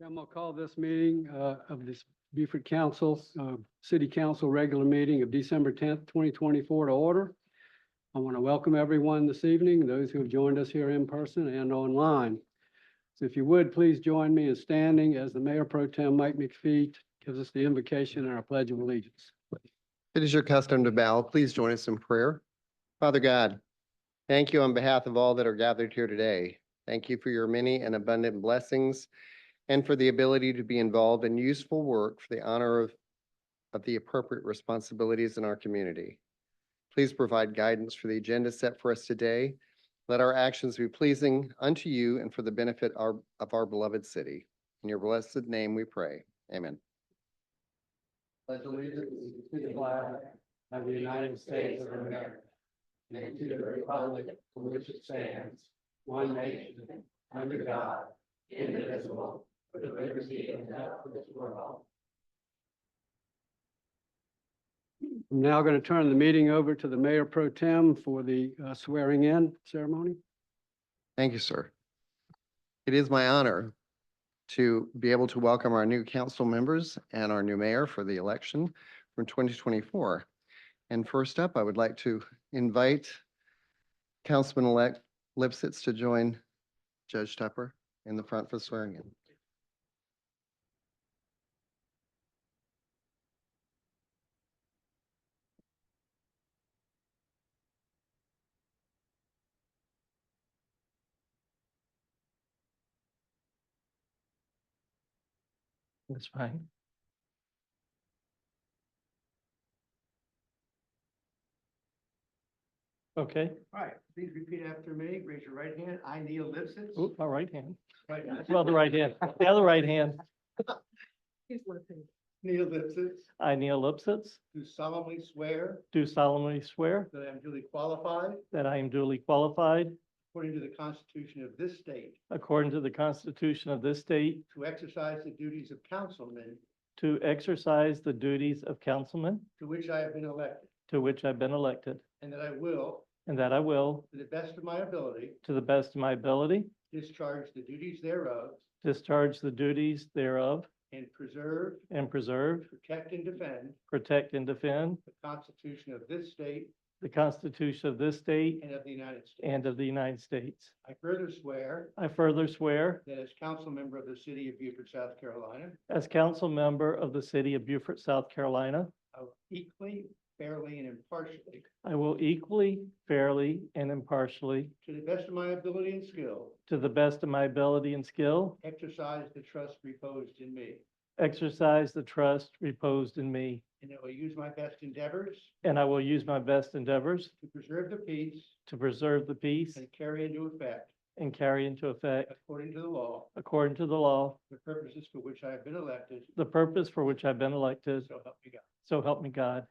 I'm going to call this meeting of this Beaufort Council, City Council regular meeting of December 10th, 2024 to order. I want to welcome everyone this evening, those who have joined us here in person and online. So if you would, please join me in standing as the Mayor Pro Tem Mike McPhee gives us the invocation and our Pledge of Allegiance. It is your custom to bow. Please join us in prayer. Father God, thank you on behalf of all that are gathered here today. Thank you for your many and abundant blessings and for the ability to be involved in useful work for the honor of the appropriate responsibilities in our community. Please provide guidance for the agenda set for us today. Let our actions be pleasing unto you and for the benefit of our beloved city. In your blessed name we pray. Amen. Pledge allegiance to the flag of the United States of America and to the republic for which it stands, one nation, under God, indivisible, with liberty and justice for all. I'm now going to turn the meeting over to the Mayor Pro Tem for the swearing in ceremony. Thank you, sir. It is my honor to be able to welcome our new council members and our new mayor for the election from 2024. And first up, I would like to invite Councilman-elect Lipsitz to join Judge Tupper in the front for swearing in. That's fine. Okay. All right, please repeat after me. Raise your right hand. I, Neil Lipsitz. Oop, my right hand. Right hand. Well, the right hand, the other right hand. Neil Lipsitz, I, Neil Lipsitz, do solemnly swear do solemnly swear that I am duly qualified, that I am duly qualified, according to the Constitution of this state, according to the Constitution of this state, to exercise the duties of councilman to exercise the duties of councilman to which I have been elected, to which I've been elected, and that I will, and that I will, to the best of my ability, to the best of my ability, discharge the duties thereof, discharge the duties thereof, and and preserve, protect, and defend the the Constitution of this state the Constitution of this state and of the United States. and of the United States. I further swear I further swear, that as council member of the city of Beaufort, South Carolina, as council member of the city of Beaufort, South Carolina, I will equally, fairly, and impartially, I will equally, fairly, and impartially, to the best of my ability and skill, to the best of my ability and skill, exercise the trust reposed in me, exercise the trust reposed in me, and I will use my best endeavors and I will use my best endeavors to preserve the peace to preserve the peace and carry into effect, and carry into effect, according to the law, according to the law, the purposes for which I have been elected, the purpose for which I've been elected, so help me God. so help me God.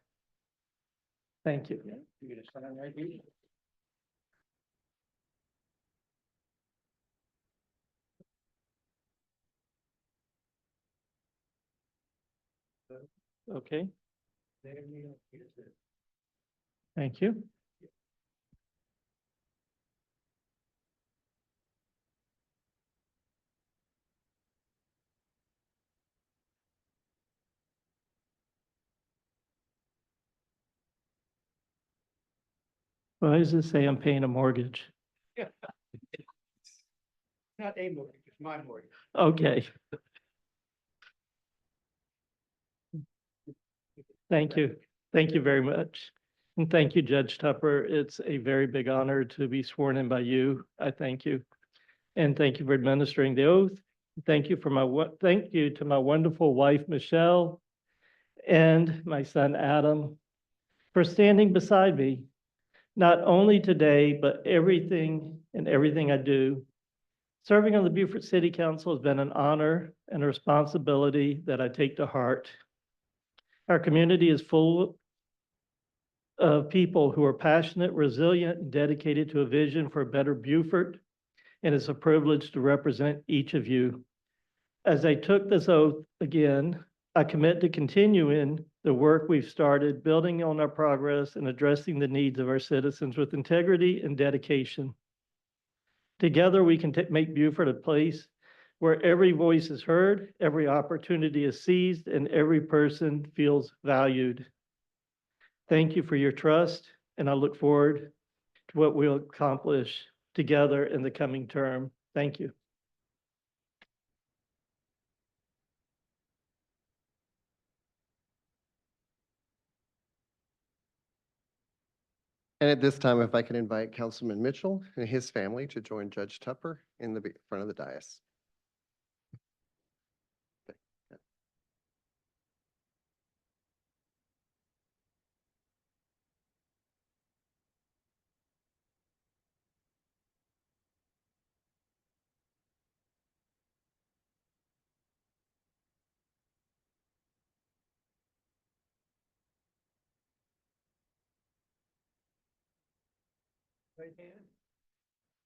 Thank you. You're gonna sign right here? Okay, There you go. Here's it. thank you. Why does it say I'm paying a mortgage? Not a mortgage, it's my mortgage. Okay. Thank you. Thank you very much. And thank you, Judge Tupper. It's a very big honor to be sworn in by you. I thank you. And thank you for administering the oath. Thank you to my wonderful wife, Michelle, and my son Adam for standing beside me, not only today, but everything I do. Serving on the Beaufort City Council has been an honor and a responsibility that I take to heart. Our community is full of people who are passionate, resilient, and dedicated to a vision for a better Beaufort, and it's a privilege to represent each of you. As I took this oath again, I commit to continuing the work we've started, building on our progress and addressing the needs of our citizens with integrity and dedication. Together, we can make Beaufort a place where every voice is heard, every opportunity is seized, and every person feels valued. Thank you for your trust, and I look forward to what we'll accomplish together in the coming term. Thank you. And at this time, if I could invite Councilman Mitchell and his family to join Judge Tupper in the front of the dais. Right hand.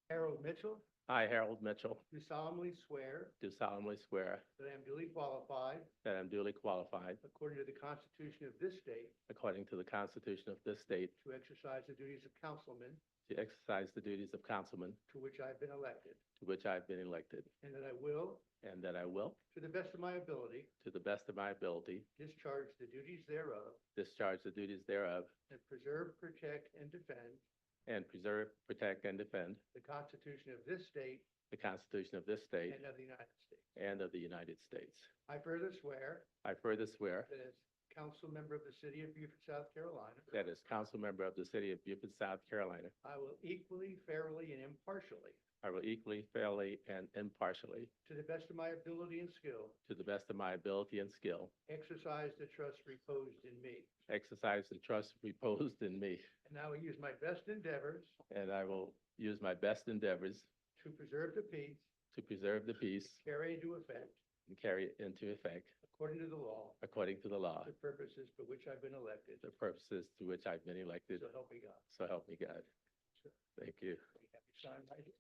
Harold Mitchell, I, Harold Mitchell, do solemnly swear do solemnly swear that I am duly qualified, that I am duly qualified, according to the Constitution of this state, according to the Constitution of this state, to exercise the duties of councilman to exercise the duties of councilman to which I have been elected, to which I have been elected, and that I will, and that I will, to the best of my ability, to the best of my ability, discharge the duties thereof, discharge the duties thereof, and preserve, protect, and defend and preserve, protect, and defend the Constitution of this state the Constitution of this state and of the United States. and of the United States. I further swear I further swear that as council member of the city of Beaufort, South Carolina, that as council member of the city of Beaufort, South Carolina, I will equally, fairly, and impartially, I will equally, fairly, and impartially, to the best of my ability and skill, to the best of my ability and skill, exercise the trust reposed in me. exercise the trust reposed in me, And I will use my best endeavors and I will use my best endeavors to preserve the peace, to preserve the peace carry into effect, and carry it into effect according to the law, according to the law, the purposes for which I've been elected. the purposes to which I've been elected. So help me God. So help me God. Thank you. We have you sign right here.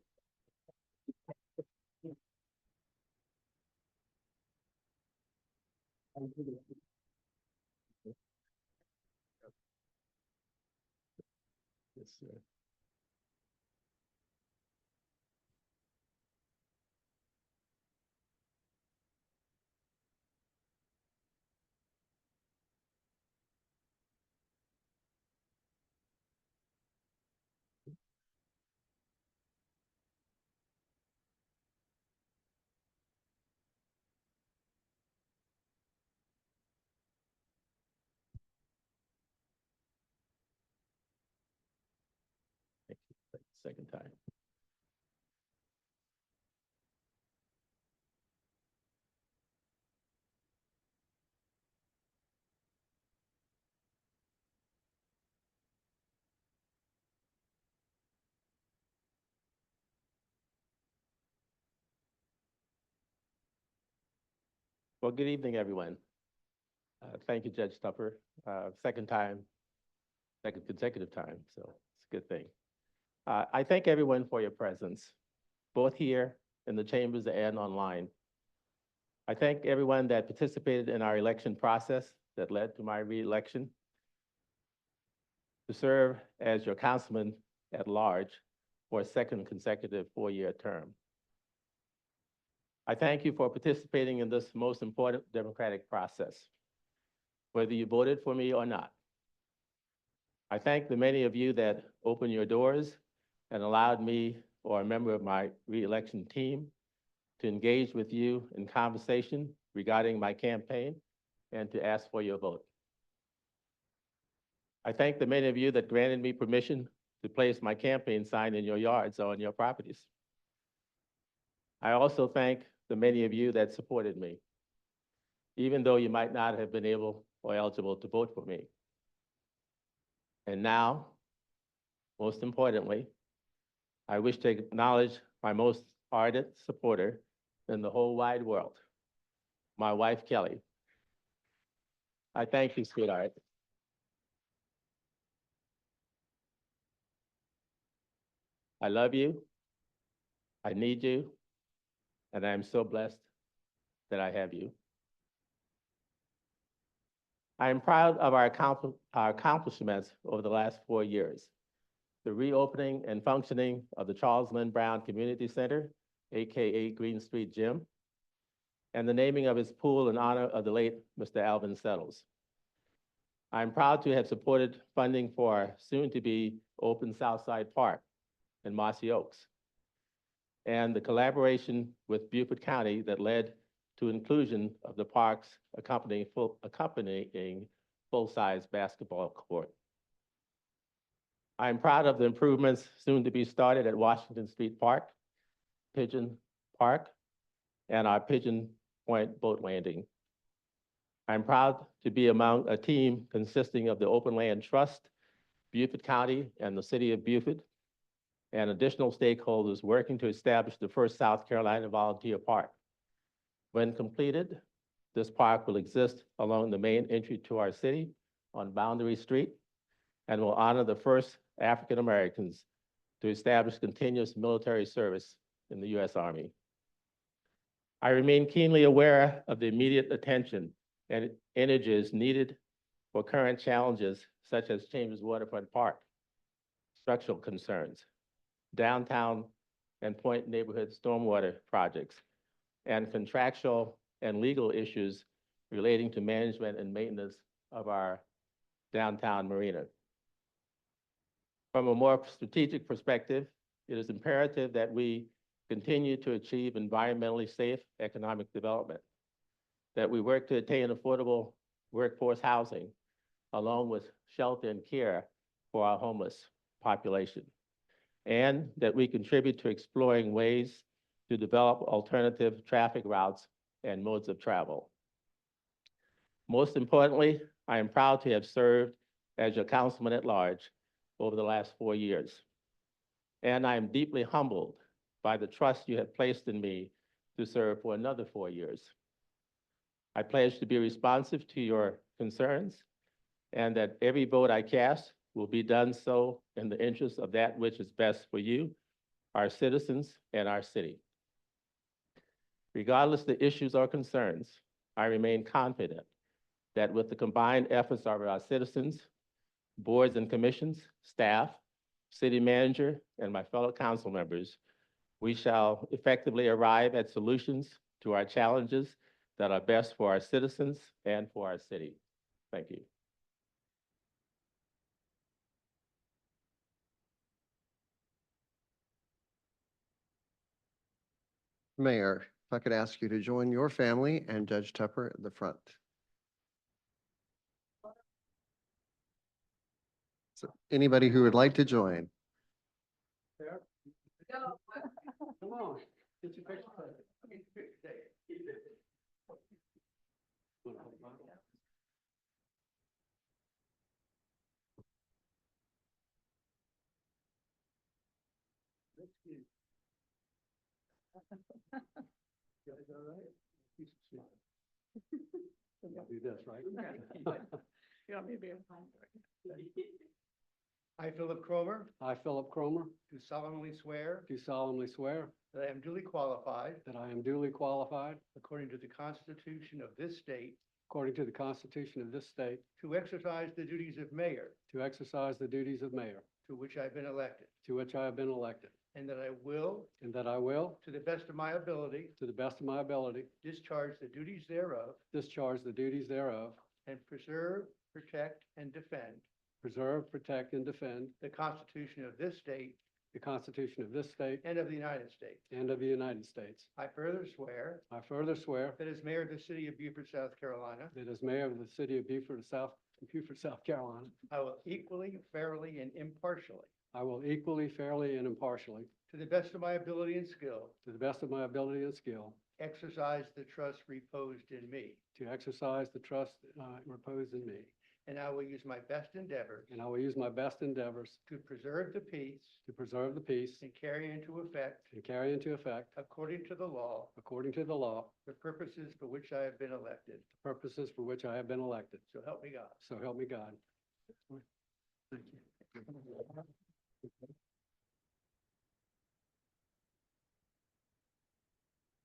Yes, sir. Thank you. Second time. Well, good evening, everyone. Thank you, Judge Tupper. Second consecutive time, so it's a good thing. I thank everyone for your presence, both here in the chambers and online. I thank everyone that participated in our election process that led to my re-election to serve as your councilman at large for a second consecutive four-year term. I thank you for participating in this most important democratic process, whether you voted for me or not. I thank the many of you that opened your doors and allowed me or a member of my re-election team to engage with you in conversation regarding my campaign and to ask for your vote. I thank the many of you that granted me permission to place my campaign sign in your yards or on your properties. I also thank the many of you that supported me, even though you might not have been able or eligible to vote for me. And now, most importantly, I wish to acknowledge my most ardent supporter in the whole wide world, my wife, Kelly. I thank you, sweetheart. I love you. I need you. And I am so blessed that I have you. I am proud of our accomplishments over the last 4 years. The reopening and functioning of the Charles Lynn Brown Community Center, AKA Green Street Gym, and the naming of its pool in honor of the late Mr. Alvin Settles. I'm proud to have supported funding for our soon-to-be open Southside Park in Mossy Oaks, and the collaboration with Beaufort County that led to inclusion of the park's accompanying full-size basketball court. I am proud of the improvements soon to be started at Washington Street Park, Pigeon Park, and our Pigeon Point boat landing. I'm proud to be among a team consisting of the Open Land Trust, Beaufort County, and the City of Beaufort, and additional stakeholders working to establish the first South Carolina volunteer park. When completed, this park will exist along the main entry to our city on Boundary Street and will honor the first African Americans to establish continuous military service in the U.S. Army. I remain keenly aware of the immediate attention and energies needed for current challenges such as Chambers Waterfront Park, structural concerns, downtown and Point neighborhood stormwater projects, and contractual and legal issues relating to management and maintenance of our downtown marina. From a more strategic perspective, it is imperative that we continue to achieve environmentally safe economic development, that we work to attain affordable workforce housing, along with shelter and care for our homeless population, and that we contribute to exploring ways to develop alternative traffic routes and modes of travel. Most importantly, I am proud to have served as your councilman at large over the last 4 years. And I am deeply humbled by the trust you have placed in me to serve for another 4 years. I pledge to be responsive to your concerns and that every vote I cast will be done so in the interest of that which is best for you, our citizens, and our city. Regardless of the issues or concerns, I remain confident that with the combined efforts of our citizens, boards and commissions, staff, city manager, and my fellow council members, we shall effectively arrive at solutions to our challenges that are best for our citizens and for our city. Thank you. Mayor, if I could ask you to join your family and Judge Tupper at the front. So anybody who would like to join. Come on, get your picture. Do this, right? I, Philip Cromer, I, Philip Cromer, do solemnly swear do solemnly swear that I am duly qualified, that I am duly qualified, according to the Constitution of this state, according to the Constitution of this state, to exercise the duties of mayor, to exercise the duties of mayor, to which I've been elected, to which I have been elected, and that I will, and that I will, to the best of my ability, to the best of my ability, discharge the duties thereof, discharge the duties thereof, and preserve, protect, and defend preserve, protect, and defend the Constitution of this state the Constitution of this state and of the United States. and of the United States. I further swear I further swear that as mayor of the city of Beaufort, South Carolina, that as mayor of the city of Beaufort, South Carolina, I will equally, fairly, and impartially I will equally, fairly, and impartially, to the best of my ability and skill, to the best of my ability and skill, exercise the trust reposed in me. to exercise the trust reposed in me. And I will use my best endeavors And I will use my best endeavors to preserve the peace to preserve the peace and carry into effect, and carry into effect, according to the law, according to the law, the purposes for which I have been elected. the purposes for which I have been elected. So help me God. So help me God. Thank you.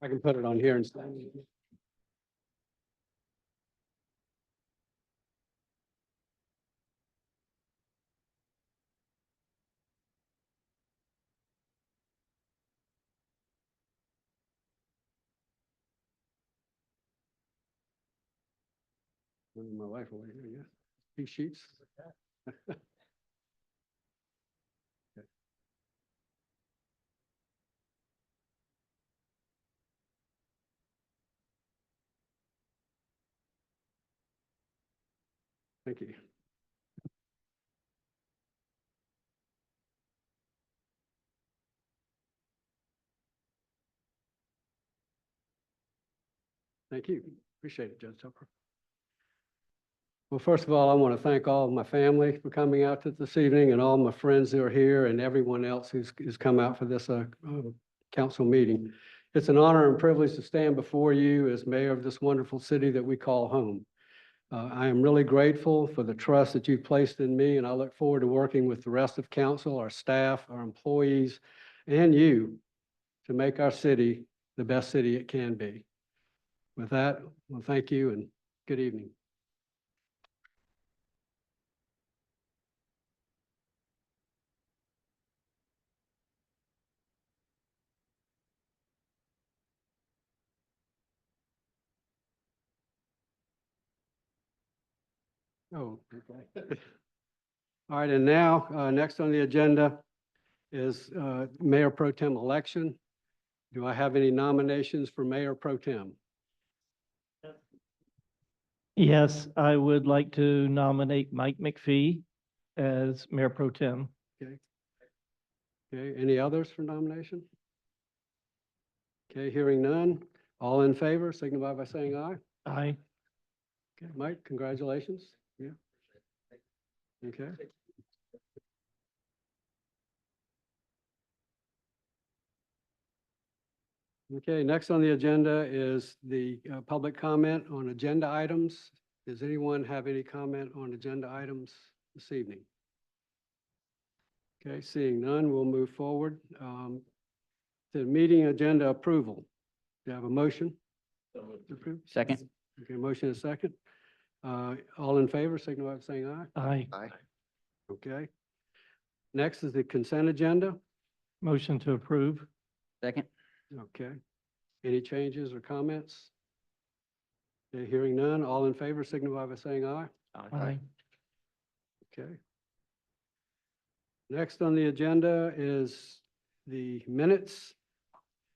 I can put it on here instead. My wife over here, yeah. These sheets. Thank you. Thank you. Appreciate it, Judge Tupper. Well, first of all, I want to thank all of my family for coming out to this evening and all my friends who are here and everyone else who's come out for this council meeting. It's an honor and privilege to stand before you as mayor of this wonderful city that we call home. I am really grateful for the trust that you've placed in me, and I look forward to working with the rest of council, our staff, our employees, and you to make our city the best city it can be. With that, well, thank you and good evening. Oh, okay. All right, and now, next on the agenda is Mayor Pro Tem election. Do I have any nominations for Mayor Pro Tem? Yes, I would like to nominate Mike McPhee as Mayor Pro Tem. Okay, any others for nomination? Okay, hearing none. All in favor, signify by saying aye. Aye. Okay, Mike, congratulations. Yeah. Okay. Okay, next on the agenda is the public comment on agenda items. Does anyone have any comment on agenda items this evening? Okay, seeing none, we'll move forward. The meeting agenda approval. Do you have a motion? to approve? Second. Okay, motion is second. All in favor, signify by saying aye. Aye. Aye. Okay. Next is the consent agenda. Motion to approve. Second. Okay. Any changes or comments? Okay, hearing none, all in favor signify by saying aye. Aye. Okay. Next on the agenda is the minutes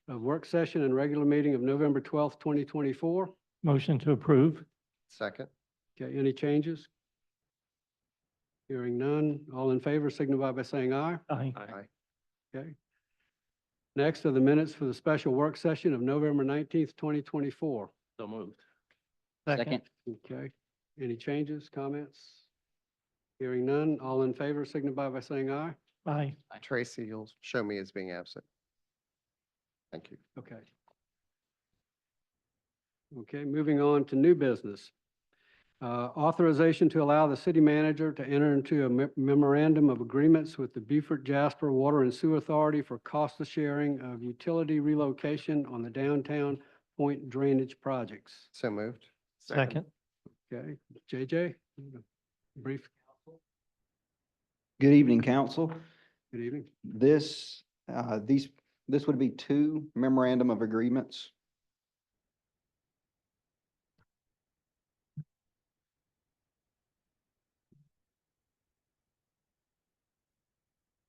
of work session and regular meeting of November 12th, 2024. Motion to approve. Second. Okay, any changes? Hearing none, all in favor signify by saying aye. Aye. Aye. Okay. Next are the minutes for the special work session of November 19th, 2024. So moved. Second. Okay, any changes, comments? Hearing none, all in favor signify by saying aye. Aye. Tracy, you'll show me as being absent. Thank you. Okay. Okay, moving on to new business. Authorization to allow the city manager to enter into a memorandum of agreements with the Beaufort Jasper Water and Sewer Authority for cost sharing of utility relocation on the downtown point drainage projects. So moved. Second. Okay, JJ, brief, Good evening, council. good evening. This would be two memorandum of agreements.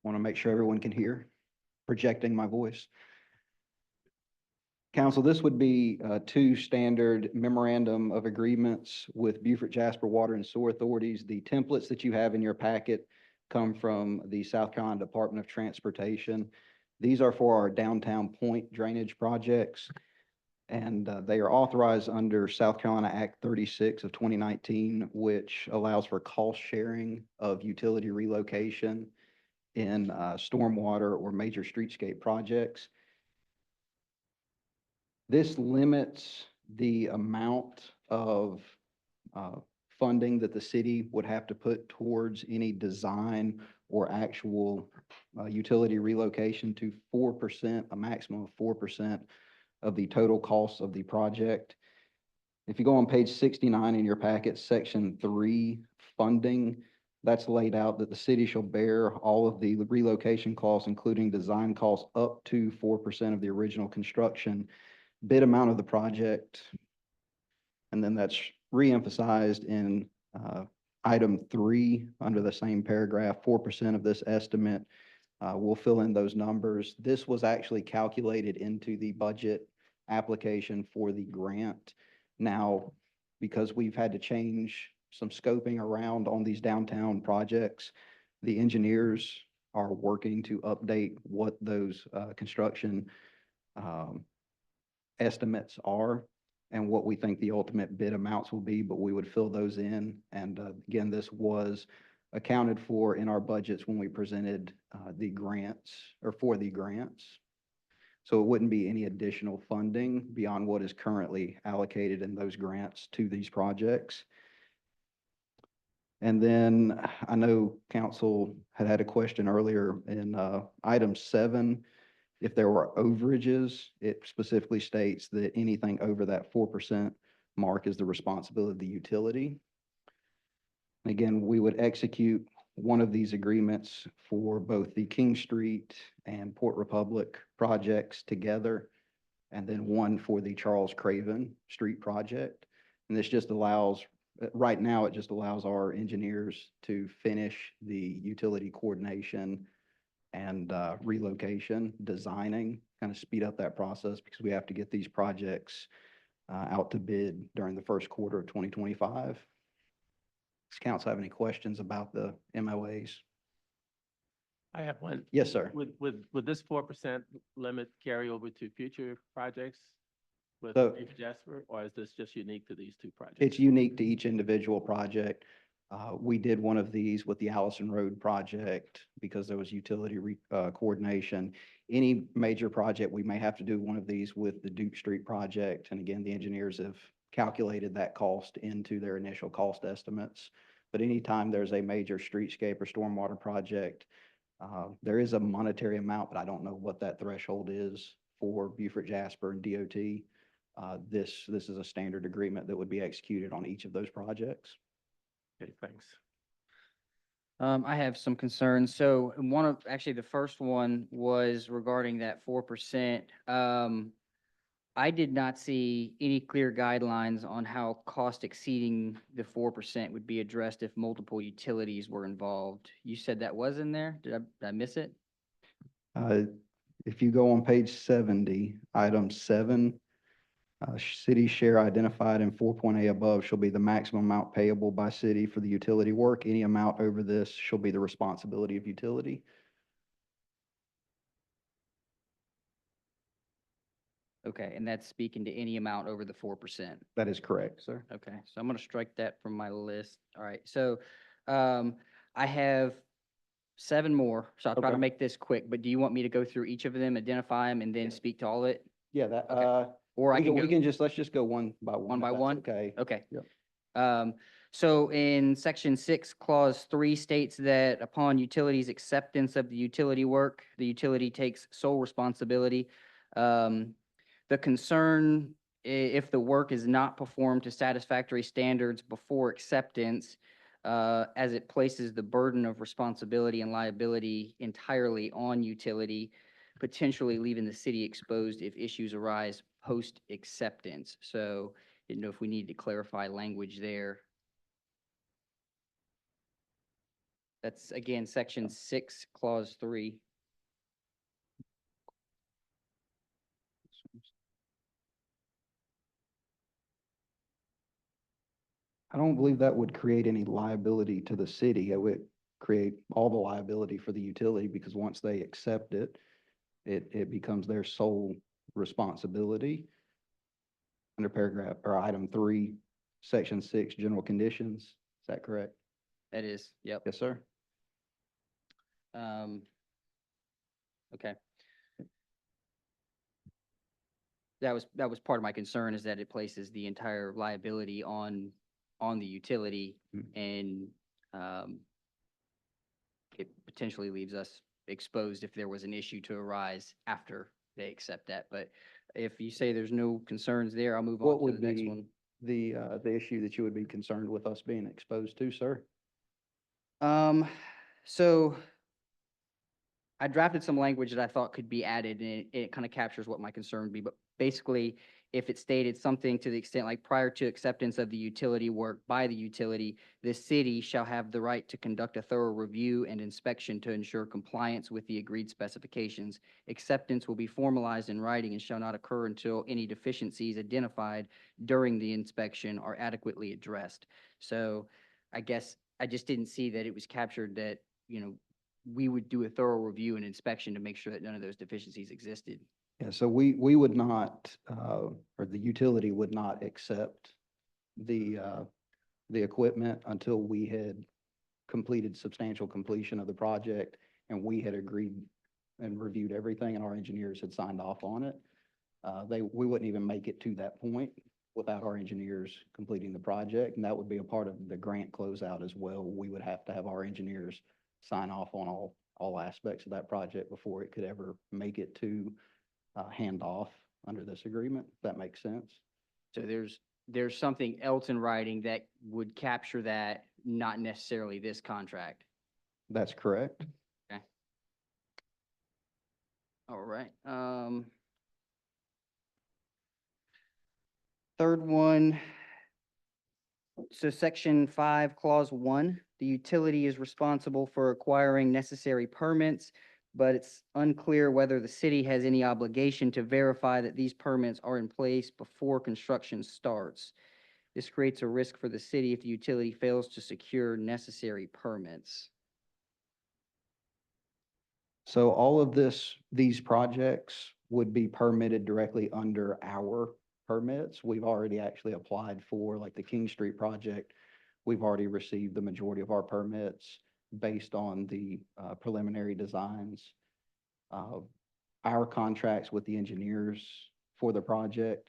Want to make sure everyone can hear, projecting my voice. Council, this would be two standard memorandum of agreements with Beaufort Jasper Water and Sewer Authorities. The templates that you have in your packet come from the South Carolina Department of Transportation. These are for our downtown point drainage projects. And they are authorized under South Carolina Act 36 of 2019, which allows for cost sharing of utility relocation in stormwater or major streetscape projects. This limits the amount of funding that the city would have to put towards any design or actual utility relocation to 4%, a maximum of 4% of the total cost of the project. If you go on page 69 in your packet, section 3, funding, that's laid out that the city shall bear all of the relocation costs, including design costs, up to 4% of the original construction bid amount of the project. And then that's reemphasized in item 3 under the same paragraph. 4% of this estimate will fill in those numbers. This was actually calculated into the budget application for the grant. Now, because we've had to change some scoping around on these downtown projects, the engineers are working to update what those construction estimates are and what we think the ultimate bid amounts will be, but we would fill those in. And again, this was accounted for in our budgets when we presented the grants or for the grants. So it wouldn't be any additional funding beyond what is currently allocated in those grants to these projects. And then I know council had a question earlier in item 7. If there were overages, it specifically states that anything over that 4% mark is the responsibility of the utility. Again, we would execute one of these agreements for both the King Street and Port Republic projects together, and then one for the Charles Craven Street project. And this just allows, right now, it just allows our engineers to finish the utility coordination and relocation, designing, kind of speed up that process because we have to get these projects out to bid during the first quarter of 2025. Does council have any questions about the MOAs? I have one. Yes, sir. Would this 4% limit carry over to future projects with So- Beaver Jasper, or is this just unique to these two projects? It's unique to each individual project. We did one of these with the Allison Road project because there was utility coordination. Any major project, we may have to do one of these with the Duke Street project. And again, the engineers have calculated that cost into their initial cost estimates. But anytime there's a major streetscape or stormwater project, there is a monetary amount, but I don't know what that threshold is for Beaufort Jasper and DOT. This is a standard agreement that would be executed on each of those projects. Okay, thanks. I have some concerns. So actually, the first one was regarding that 4%. I did not see any clear guidelines on how cost exceeding the 4% would be addressed if multiple utilities were involved. You said that was in there? Did I miss it? If you go on page 70, item 7, city share identified in 4.A above shall be the maximum amount payable by city for the utility work. Any amount over this shall be the responsibility of utility. Okay, and that's speaking to any amount over the 4%. That is correct, sir. Okay, so I'm gonna strike that from my list. All right, so I have 7 more, so I'll try to Okay. make this quick, but do you want me to go through each of them, identify them, and then speak to all of it? Yeah, that, Okay. Or I can we go can just, let's just go one by one. one if by that's one? Okay. Okay. Yep. So in section 6, clause 3 states that upon utility's acceptance of the utility work, the utility takes sole responsibility. The concern, if the work is not performed to satisfactory standards before acceptance, as it places the burden of responsibility and liability entirely on utility, potentially leaving the city exposed if issues arise post-acceptance. So didn't know if we need to clarify language there. That's again, section 6, clause 3. I don't believe that would create any liability to the city. create all the liability for the utility, because once they accept it, it becomes their sole responsibility. Under paragraph, or item 3, section 6, general conditions. Is that correct? That is, yep. Yes, sir. Okay. That was part of my concern, is that it places the entire liability on the utility, and it potentially leaves us exposed if there was an issue to arise after they accept that. But if you say there's no concerns there, I'll move What on to would the next be one. the issue that you would be concerned with us being exposed to, sir? So I drafted some language that I thought could be added, and it kind of captures what my concern would be. But basically, if it stated something to the extent like, prior to acceptance of the utility work by the utility, the city shall have the right to conduct a thorough review and inspection to ensure compliance with the agreed specifications. Acceptance will be formalized in writing and shall not occur until any deficiencies identified during the inspection are adequately addressed. So I guess I just didn't see that it was captured that, we would do a thorough review and inspection to make sure that none of those deficiencies existed. Yeah, so we would not, or the utility would not accept the equipment until we had completed substantial completion of the project, and we had agreed and reviewed everything, and our engineers had signed off on it. We wouldn't even make it to that point without our engineers completing the project, and that would be a part of the grant closeout as well. We would have to have our engineers sign off on all aspects of that project before it could ever make it to handoff under this agreement, if that makes sense. So there's something else in writing that would capture that, not necessarily this contract. That's correct. All right. Third one. So section 5, clause 1, the utility is responsible for acquiring necessary permits, but it's unclear whether the city has any obligation to verify that these permits are in place before construction starts. This creates a risk for the city if the utility fails to secure necessary permits. So all of these projects would be permitted directly under our permits. We've already actually applied for, like, the King Street project. We've already received the majority of our permits based on the preliminary designs. Our contracts with the engineers for the project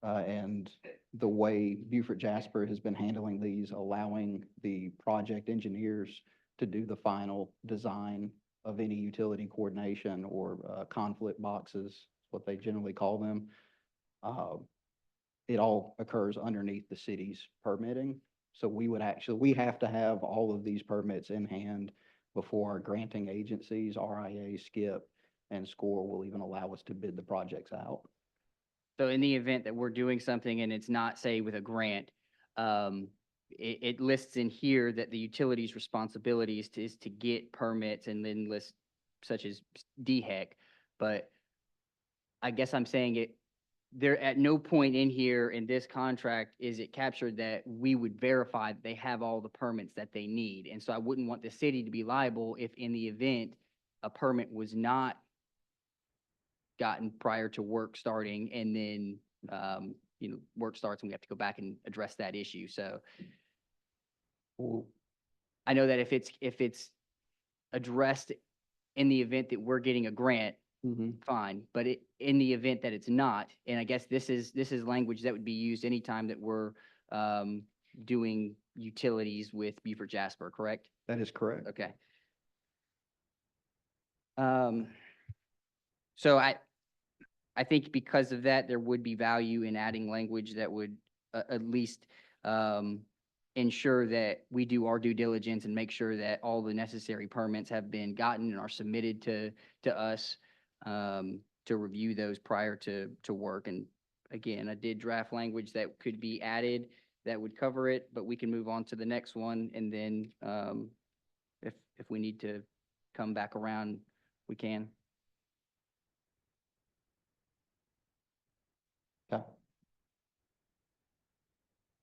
and the way Beaufort Jasper has been handling these, allowing the project engineers to do the final design of any utility coordination or conflict boxes, what they generally call them. It all occurs underneath the city's permitting. So we have to have all of these permits in hand before our granting agencies, RIA, SCIP, and SCORE will even allow us to bid the projects out. So in the event that we're doing something and it's not, say, with a grant, it lists in here that the utility's responsibility is to get permits, and then lists such as DHEC. But I guess I'm saying there at no point in here in this contract is it captured that we would verify that they have all the permits that they need. And so I wouldn't want the city to be liable if, in the event, a permit was not gotten prior to work starting, and then work starts and we have to go back and address that issue. So I know that if it's addressed in the event that we're getting a grant, fine. But in the event that it's not, and I guess this is language that would be used anytime that we're doing utilities with Beaufort Jasper, correct? That is correct. Okay. So I think because of that, there would be value in adding language that would at least ensure that we do our due diligence and make sure that all the necessary permits have been gotten and are submitted to us to review those prior to work. And again, I did draft language that could be added that would cover it, but we can move on to the next one. And then if we need to come back around, we can. Okay.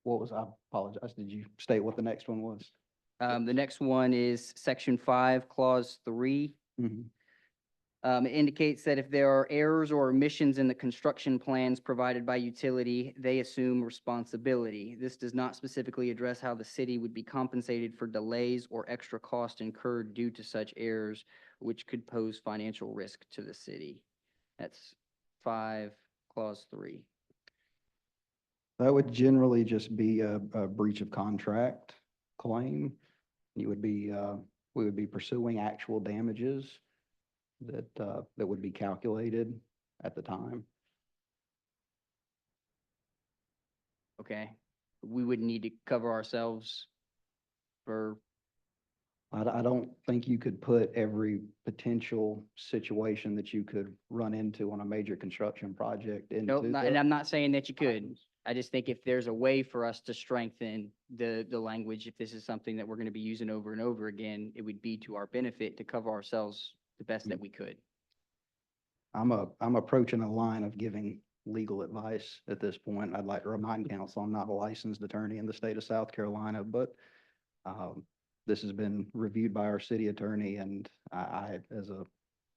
I apologize. Did you state what the next one was? The next one is section 5, clause 3. Mhm. It indicates that if there are errors or omissions in the construction plans provided by utility, they assume responsibility. This does not specifically address how the city would be compensated for delays or extra cost incurred due to such errors, which could pose financial risk to the city. That's 5, clause 3. That would generally just be a breach of contract claim. You would be, we would be pursuing actual damages that would be calculated at the time. Okay? We would need to cover ourselves for, I don't think you could put every potential situation that you could run into on a major construction project into. nope, and the I'm not saying that you could. items. I just think if there's a way for us to strengthen the language, if this is something that we're going to be using over and over again, it would be to our benefit to cover ourselves the best that we could. I'm approaching a line of giving legal advice at this point. I'd like to remind council, I'm not a licensed attorney in the state of South Carolina, but this has been reviewed by our city attorney, and as a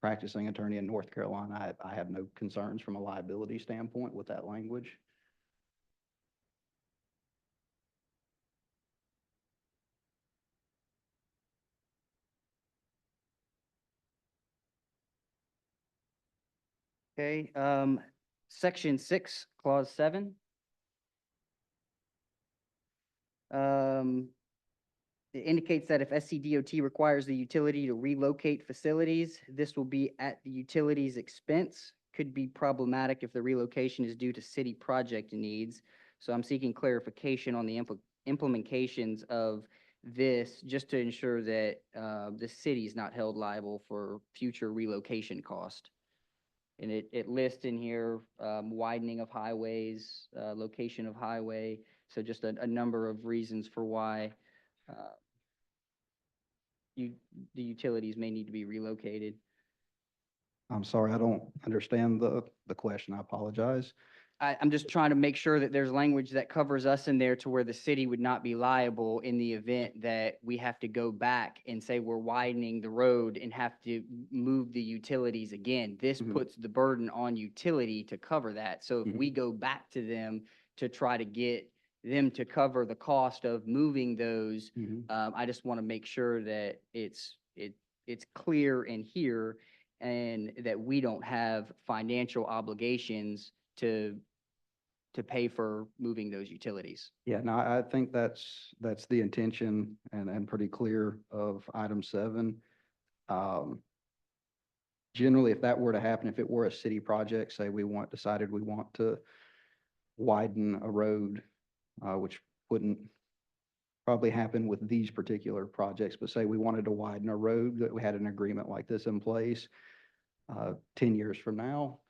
practicing attorney in North Carolina, I have no concerns from a liability standpoint with that language. Okay, section 6, clause 7. It indicates that if SCDOT requires the utility to relocate facilities, this will be at the utility's expense. Could be problematic if the relocation is due to city project needs. So I'm seeking clarification on the implementations of this, just to ensure that the city is not held liable for future relocation cost. And it lists in here widening of highways, location of highway. So just a number of reasons for why the utilities may need to be relocated. I'm sorry, I don't understand the question. I apologize. I'm just trying to make sure that there's language that covers us in there to where the city would not be liable in the event that we have to go back and say we're widening the road and have to move the utilities again. This Mhm. puts the burden on utility to cover that. So if Mhm. we go back to them to try to get them to cover the cost of moving those, Mhm. I just want to make sure that it's clear in here and that we don't have financial obligations to pay for moving those utilities. Yeah, no, I think that's the intention and pretty clear of item 7. Generally, if that were to happen, if it were a city project, say decided we want to widen a road, which wouldn't probably happen with these particular projects, but say we wanted to widen a road, that we had an agreement like this in place, 10 years from now,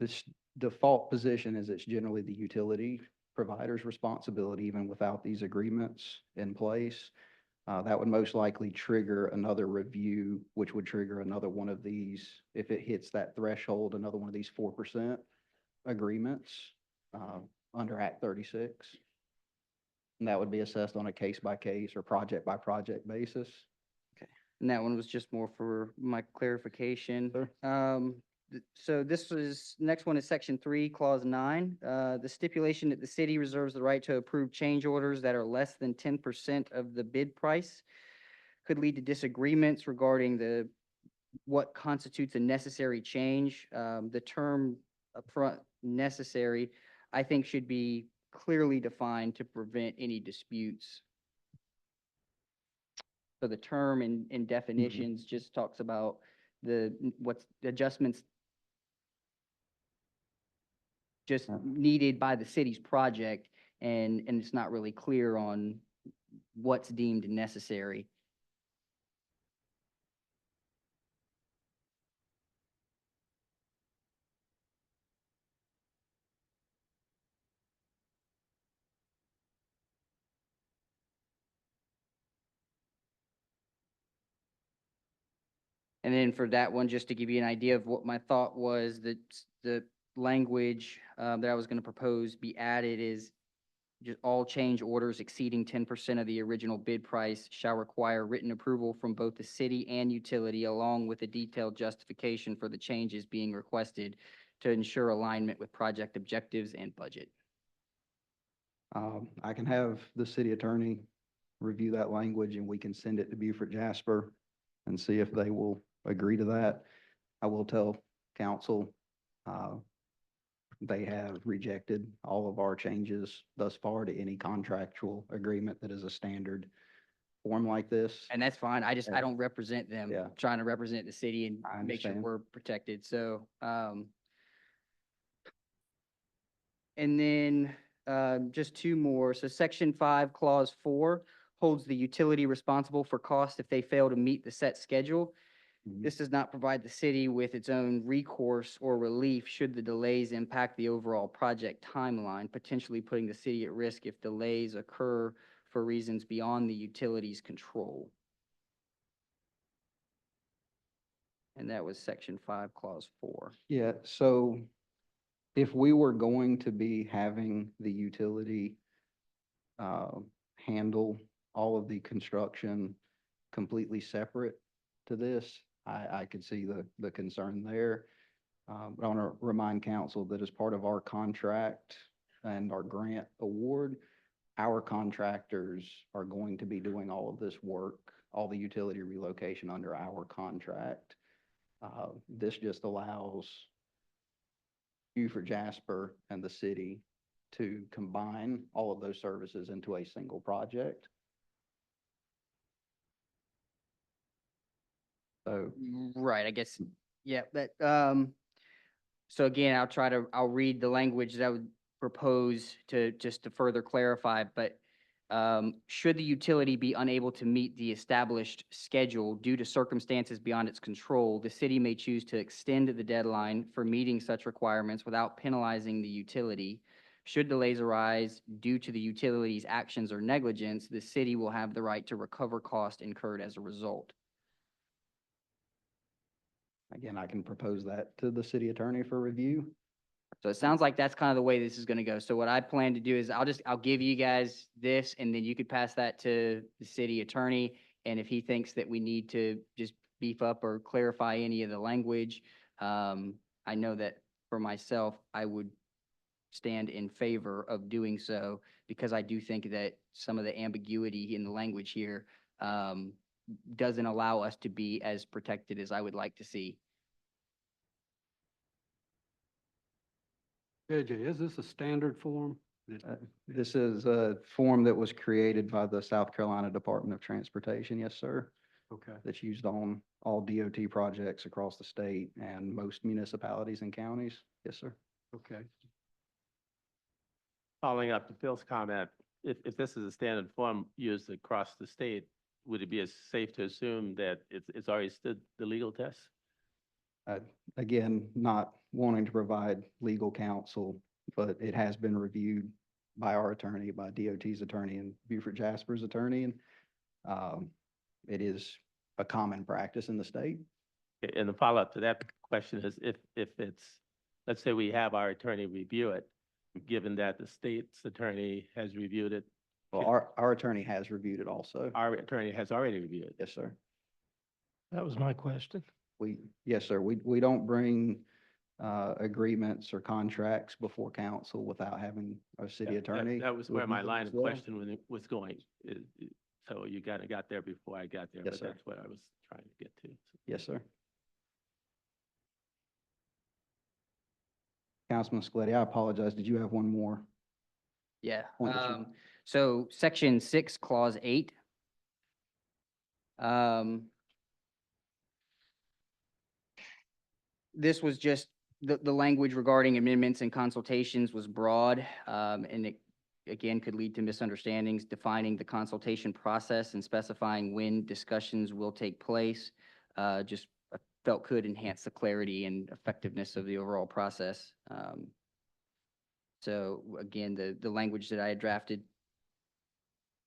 this default position is it's generally the utility provider's responsibility, even without these agreements in place. That would most likely trigger another review, which would trigger another one of these, if it hits that threshold, another one of these 4% agreements under Act 36. And that would be assessed on a case-by-case or project-by-project basis. And that one was just more for my clarification. Sure. So next one is section 3, clause 9. The stipulation that the city reserves the right to approve change orders that are less than 10% of the bid price could lead to disagreements regarding what constitutes a necessary change. The term upfront necessary, I think, should be clearly defined to prevent any disputes. So the term in definitions just talks about what's the adjustments just Yeah. needed by the city's project, and it's not really clear on what's deemed necessary. And then for that one, just to give you an idea of what my thought was, the language that I was going to propose be added is all change orders exceeding 10% of the original bid price shall require written approval from both the city and utility, along with a detailed justification for the changes being requested to ensure alignment with project objectives and budget. I can have the city attorney review that language and we can send it to Beaufort Jasper and see if they will agree to that. I will tell council, they have rejected all of our changes thus far to any contractual agreement that is a standard form like this. And that's fine. I Yeah. don't represent them. Yeah. Trying to represent the city and I make sure understand. we're protected. So, and then, just two more. So section 5, clause 4 holds the utility responsible for costs if they fail to meet the set schedule. Mhm. This does not provide the city with its own recourse or relief should the delays impact the overall project timeline, potentially putting the city at risk if delays occur for reasons beyond the utility's control. And that was section 5, clause 4. Yeah, so if we were going to be having the utility handle all of the construction completely separate to this, I could see the concern there. But I want to remind council that as part of our contract and our grant award, our contractors are going to be doing all of this work, all the utility relocation under our contract. This just allows Beaufort Jasper and the city to combine all of those services into a single project. So, Right, I guess, yeah, so again, I'll read the language that I would propose just to further clarify, but should the utility be unable to meet the established schedule due to circumstances beyond its control, the city may choose to extend the deadline for meeting such requirements without penalizing the utility. Should delays arise due to the utility's actions or negligence, the city will have the right to recover cost incurred as a result. again, I can propose that to the city attorney for review. So it sounds like that's kind of the way this is gonna go. So what I plan to do is I'll give you guys this and then you could pass that to the city attorney. And if he thinks that we need to just beef up or clarify any of the language, I know that for myself, I would stand in favor of doing so because I do think that some of the ambiguity in the language here, doesn't allow us to be as protected as I would like to see. JJ, is this a standard form? This is a form that was created by the South Carolina Department of Transportation, yes, sir, Okay, that's used on all DOT projects across the state and most municipalities and counties. Yes, sir. okay. Following up to Phil's comment, if this is a standard form used across the state, would it be as safe to assume that it's already stood the legal test? Again, not wanting to provide legal counsel, but it has been reviewed by our attorney, by DOT's attorney and Beaufort Jasper's attorney. And it is a common practice in the state. And the follow-up to that question is if it's, let's say we have our attorney review it, given that the state's attorney has reviewed it, Well, our attorney has reviewed it also. our attorney has already reviewed it. Yes, sir. That was my question. Yes, sir. We don't bring agreements or contracts before council without having a city Yeah, attorney. That was where review my them line as of well. question when it was going. So you kind of got there before I got there, Yes, but sir. that's what I was trying to get to. Yes, sir. Councilman Scaletti, I apologize. Did you have one more? Yeah, Point that you- so section 6, clause 8. This was just, the language regarding amendments and consultations was broad, and it, again, could lead to misunderstandings, defining the consultation process and specifying when discussions will take place. Just felt could enhance the clarity and effectiveness of the overall process. So again, the language that I had drafted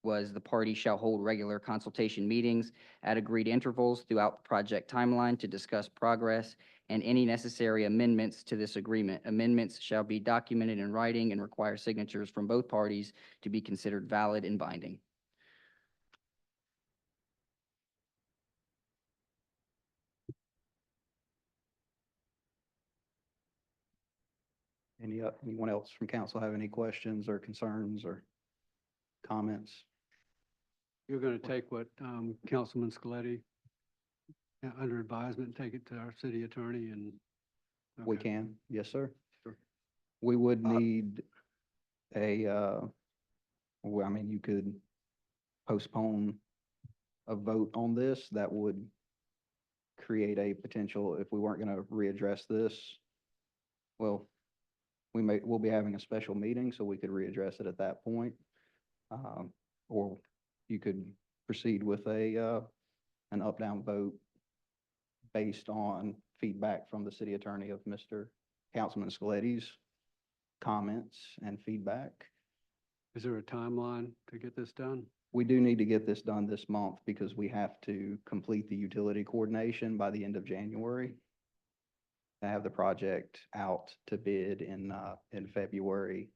was the party shall hold regular consultation meetings at agreed intervals throughout the project timeline to discuss progress and any necessary amendments to this agreement. Amendments shall be documented in writing and require signatures from both parties to be considered valid and binding. Anyone else from council have any questions or concerns or comments? You're going to take what Councilman Scaletti under advisement, take it to our city attorney and. We Okay. can, yes, sir. Sure. We would need I mean, you could postpone a vote on this. That would create a potential, if we weren't going to readdress this, well, we'll be having a special meeting, so we could readdress it at that point. Or you could proceed with an up-down vote based on feedback from the city attorney of Mr. Councilman Scaletti's comments and feedback. Is there a timeline to get this done? We do need to get this done this month because we have to complete the utility coordination by the end of January. To have the project out to bid in February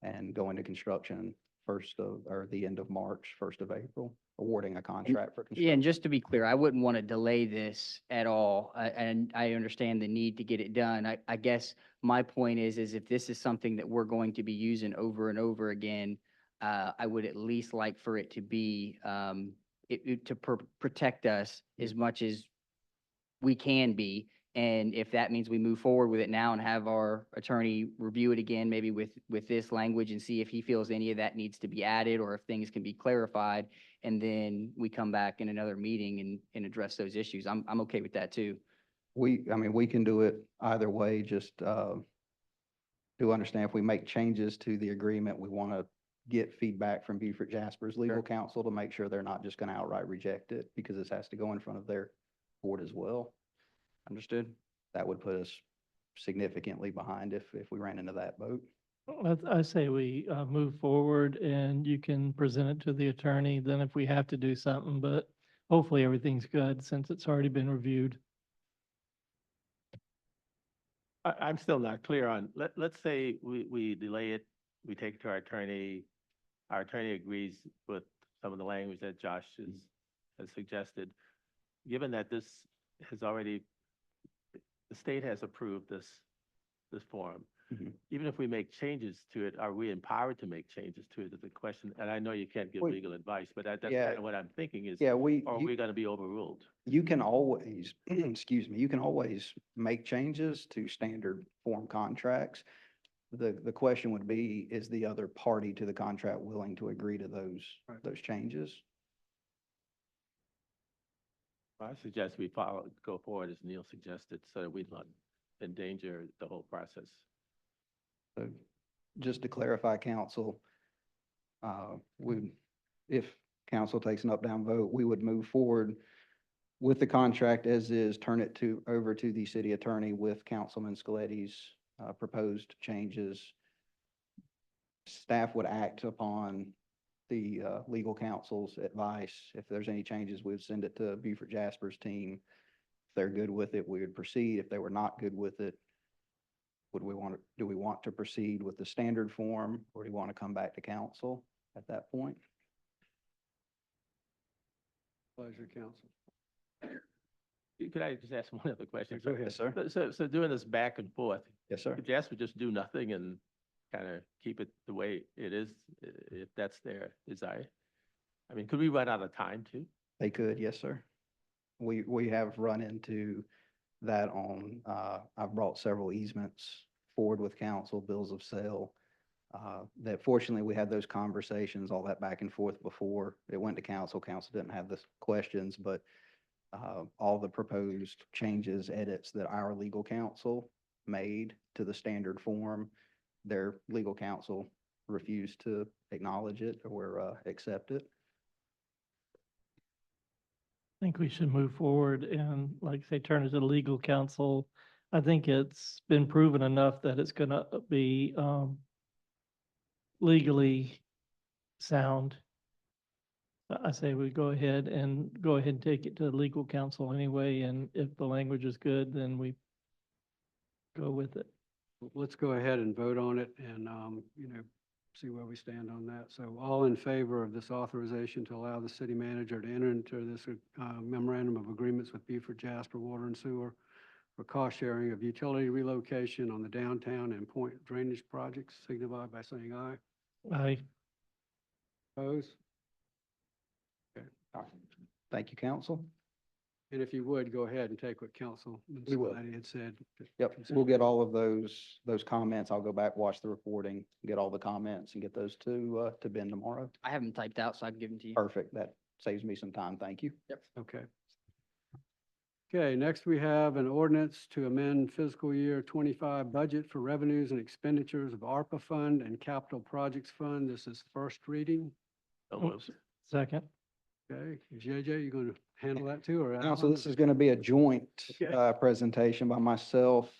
and go into construction the end of March, 1st of April, awarding a contract for construction. Yeah, and just to be clear, I wouldn't want to delay this at all, and I understand the need to get it done. I guess my point is if this is something that we're going to be using over and over again, I would at least like for it to be, protect us as much as we can be. And if that means we move forward with it now and have our attorney review it again, maybe with this language and see if he feels any of that needs to be added or if things can be clarified. And then we come back in another meeting and address those issues. I'm okay with that too. I mean, we can do it either way, just do understand if we make changes to the agreement, we want to get feedback from Beaufort Jasper's legal Sure. counsel to make sure they're not just going to outright reject it because this has to go in front of their board as well. Understood? That would put us significantly behind if we ran into that boat. I say we move forward and you can present it to the attorney, then if we have to do something, but hopefully everything's good since it's already been reviewed. I'm still not clear on, let's say we delay it, we take it to our attorney agrees with some of the language that Josh has suggested. Given that this has already, the state has approved this form. Mhm. Even if we make changes to it, are we empowered to make changes to it is the question. And I know you can't give We- legal advice, but that's Yeah. kind of what I'm thinking is, Yeah, are we going to be overruled? you can always, excuse me, you can always make changes to standard form contracts. The question would be, is the other party to the contract willing to agree to Right. those changes? I suggest we go forward as Neil suggested, so that we don't endanger the whole process. So just to clarify, council, if council takes an up-down vote, we would move forward with the contract as is, turn it over to the city attorney with Councilman Scaletti's proposed changes. Staff would act upon the legal counsel's advice. If there's any changes, we would send it to Beaufort Jasper's team. If they're good with it, we would proceed. If they were not good with it, do we want to proceed with the standard form, or do we want to come back to council at that point? Pleasure, council. Could I just ask one other question? Go ahead. Yes, sir. So doing this back and forth, Yes, sir. could Jasper just do nothing and kind of keep it the way it is, if that's their desire? I mean, could we run out of time too? They could, yes, sir. We have run into that on, I've brought several easements forward with council, bills of sale. That fortunately, we had those conversations, all that back and forth before it went to council. Council didn't have the questions, but all the proposed changes, edits that our legal counsel made to the standard form, their legal counsel refused to acknowledge it or accept it. I think we should move forward and, like I say, turn it to the legal counsel. I think it's been proven enough that it's gonna be legally sound. I say we go ahead and take it to legal counsel anyway, and if the language is good, then we go with it. Let's go ahead and vote on it and, see where we stand on that. So all in favor of this authorization to allow the city manager to enter into this memorandum of agreements with Beaufort Jasper Water and Sewer for cost sharing of utility relocation on the downtown and point drainage projects, signify by saying aye. Aye. Opposed? Thank you, council. And if you would, go ahead and take what Councilman We will. Scolletti had said. to Yep, we'll consider. get all of those comments. I'll go back, watch the recording, get all the comments and get those to Ben tomorrow. I have them typed out, so I can give them to you. Perfect. That saves me some time. Thank you. Okay. Okay, next we have an ordinance to amend fiscal year 25 budget for revenues and expenditures of ARPA Fund and Capital Projects Fund. This is first reading. So moved. Second. Okay, JJ, you going to handle that too, or? Council, Alan? this is going to be a joint Okay. presentation by myself,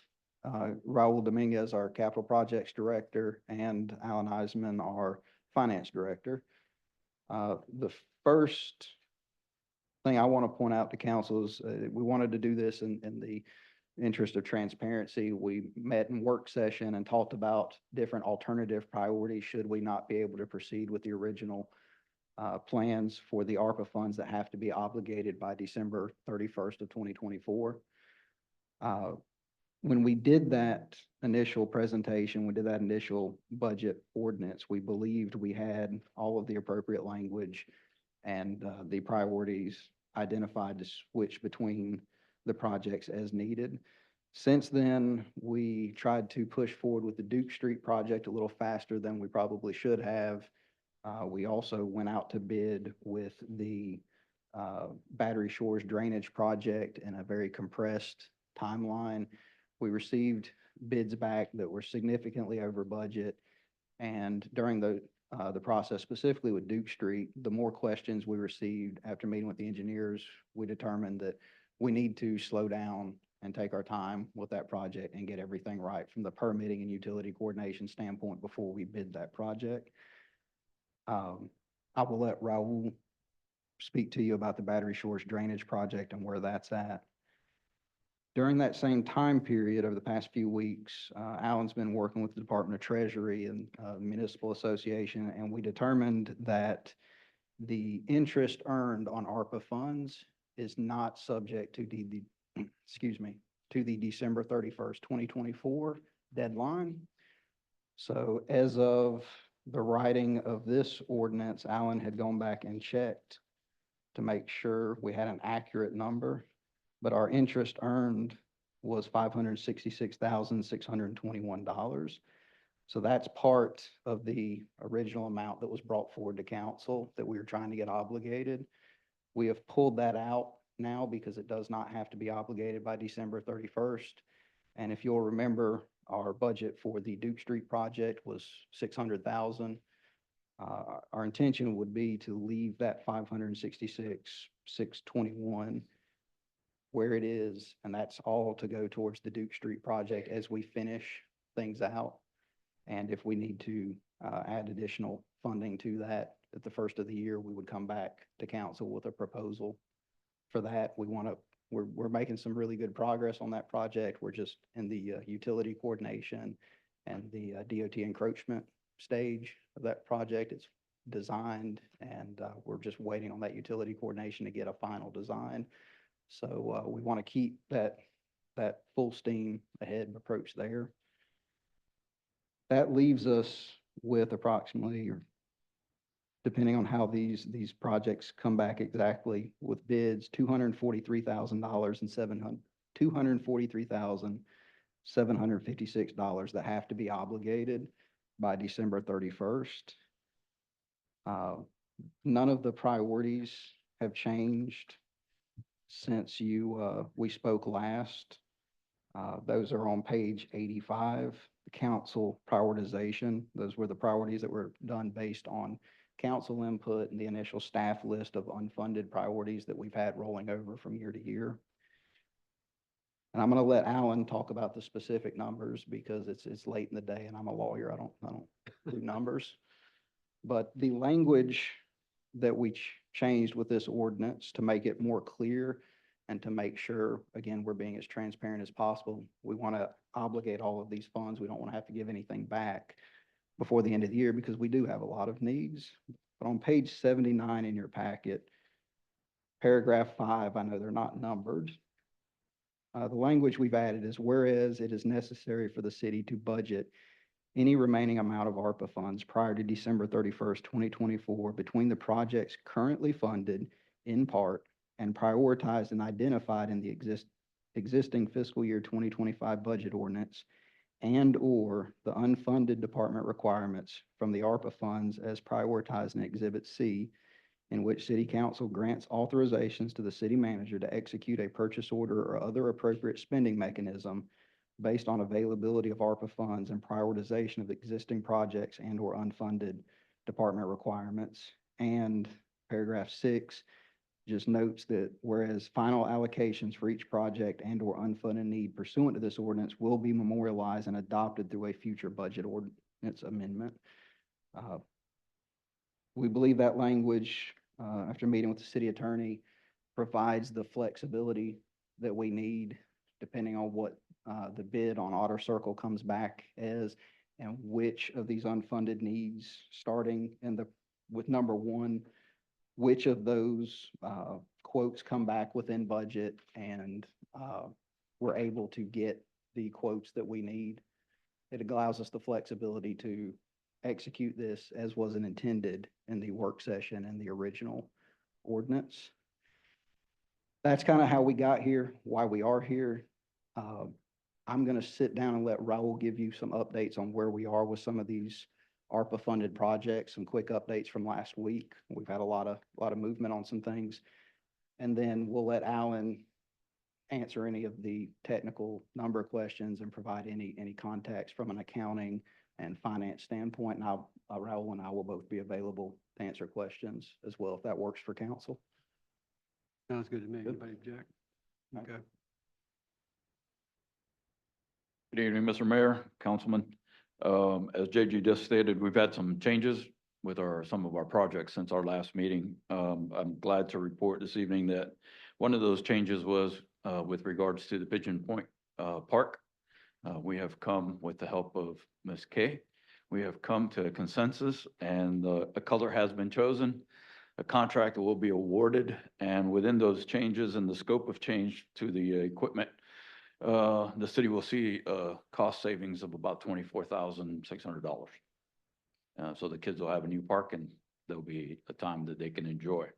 Raul Dominguez, our Capital Projects Director, and Alan Eisman, our Finance Director. The first thing I want to point out to council is we wanted to do this in the interest of transparency. We met in work session and talked about different alternative priorities should we not be able to proceed with the original plans for the ARPA funds that have to be obligated by December 31st of 2024. When we did that initial presentation, we did that initial budget ordinance, we believed we had all of the appropriate language and the priorities identified to switch between the projects as needed. Since then, we tried to push forward with the Duke Street project a little faster than we probably should have. We also went out to bid with the Battery Shores Drainage Project in a very compressed timeline. We received bids back that were significantly over budget. And during the process, specifically with Duke Street, the more questions we received after meeting with the engineers, we determined that we need to slow down and take our time with that project and get everything right from the permitting and utility coordination standpoint before we bid that project. I will let Raul speak to you about the Battery Shores Drainage Project and where that's at. During that same time period over the past few weeks, Alan's been working with the Department of Treasury and Municipal Association, and we determined that the interest earned on ARPA funds is not subject to to the December 31st, 2024 deadline. So as of the writing of this ordinance, Alan had gone back and checked to make sure we had an accurate number, but our interest earned was $566,621. So that's part of the original amount that was brought forward to council that we were trying to get obligated. We have pulled that out now because it does not have to be obligated by December 31st. And if you'll remember, our budget for the Duke Street project was $600,000. Our intention would be to leave that $566,621 where it is, and that's all to go towards the Duke Street project as we finish things out. And if we need to add additional funding to that at the first of the year, we would come back to council with a proposal for that. We're making some really good progress on that project. We're just in the utility coordination and the DOT encroachment stage of that project. It's designed and we're just waiting on that utility coordination to get a final design. So we want to keep that full steam ahead approach there. That leaves us with approximately, or depending on how these projects come back exactly with bids, $243,756 that have to be obligated by December 31st. None of the priorities have changed since we spoke last. Those are on page 85, the council prioritization. Those were the priorities that were done based on council input and the initial staff list of unfunded priorities that we've had rolling over from year to year. And I'm going to let Alan talk about the specific numbers because it's late in the day and I'm a lawyer. I don't do numbers. But the language that we changed with this ordinance to make it more clear and to make sure, again, we're being as transparent as possible. We want to obligate all of these funds. We don't want to have to give anything back before the end of the year because we do have a lot of needs. But on page 79 in your packet, paragraph 5, I know they're not numbered. The language we've added is whereas it is necessary for the city to budget any remaining amount of ARPA funds prior to December 31st, 2024 between the projects currently funded in part and prioritized and identified in the existing fiscal year 2025 budget ordinance and/or the unfunded department requirements from the ARPA funds as prioritized in Exhibit C, in which City Council grants authorizations to the city manager to execute a purchase order or other appropriate spending mechanism based on availability of ARPA funds and prioritization of existing projects and/or unfunded department requirements. And paragraph 6 just notes that whereas final allocations for each project and/or unfunded need pursuant to this ordinance will be memorialized and adopted through a future budget ordinance amendment. We believe that language, after meeting with the city attorney, provides the flexibility that we need depending on what the bid on Otter Circle comes back as and which of these unfunded needs, starting with number 1, which of those quotes come back within budget and we're able to get the quotes that we need. It allows us the flexibility to execute this as wasn't intended in the work session and the original ordinance. That's kind of how we got here, why we are here. I'm going to sit down and let Raul give you some updates on where we are with some of these ARPA funded projects, some quick updates from last week. We've had a lot of movement on some things. And then we'll let Alan answer any of the technical number questions and provide any context from an accounting and finance standpoint. And Raul and I will both be available to answer questions as well, if that works for council. Sounds good to me. Good. Anybody object? Okay. Good evening, Mr. Mayor, Councilman. As JG just stated, we've had some changes with some of our projects since our last meeting. I'm glad to report this evening that one of those changes was with regards to the Pigeon Point Park. We have come with the help of Ms. Kay. We have come to a consensus and a color has been chosen. A contract will be awarded, and within those changes and the scope of change to the equipment, the city will see cost savings of about $24,600. So the kids will have a new park and there'll be a time that they can enjoy.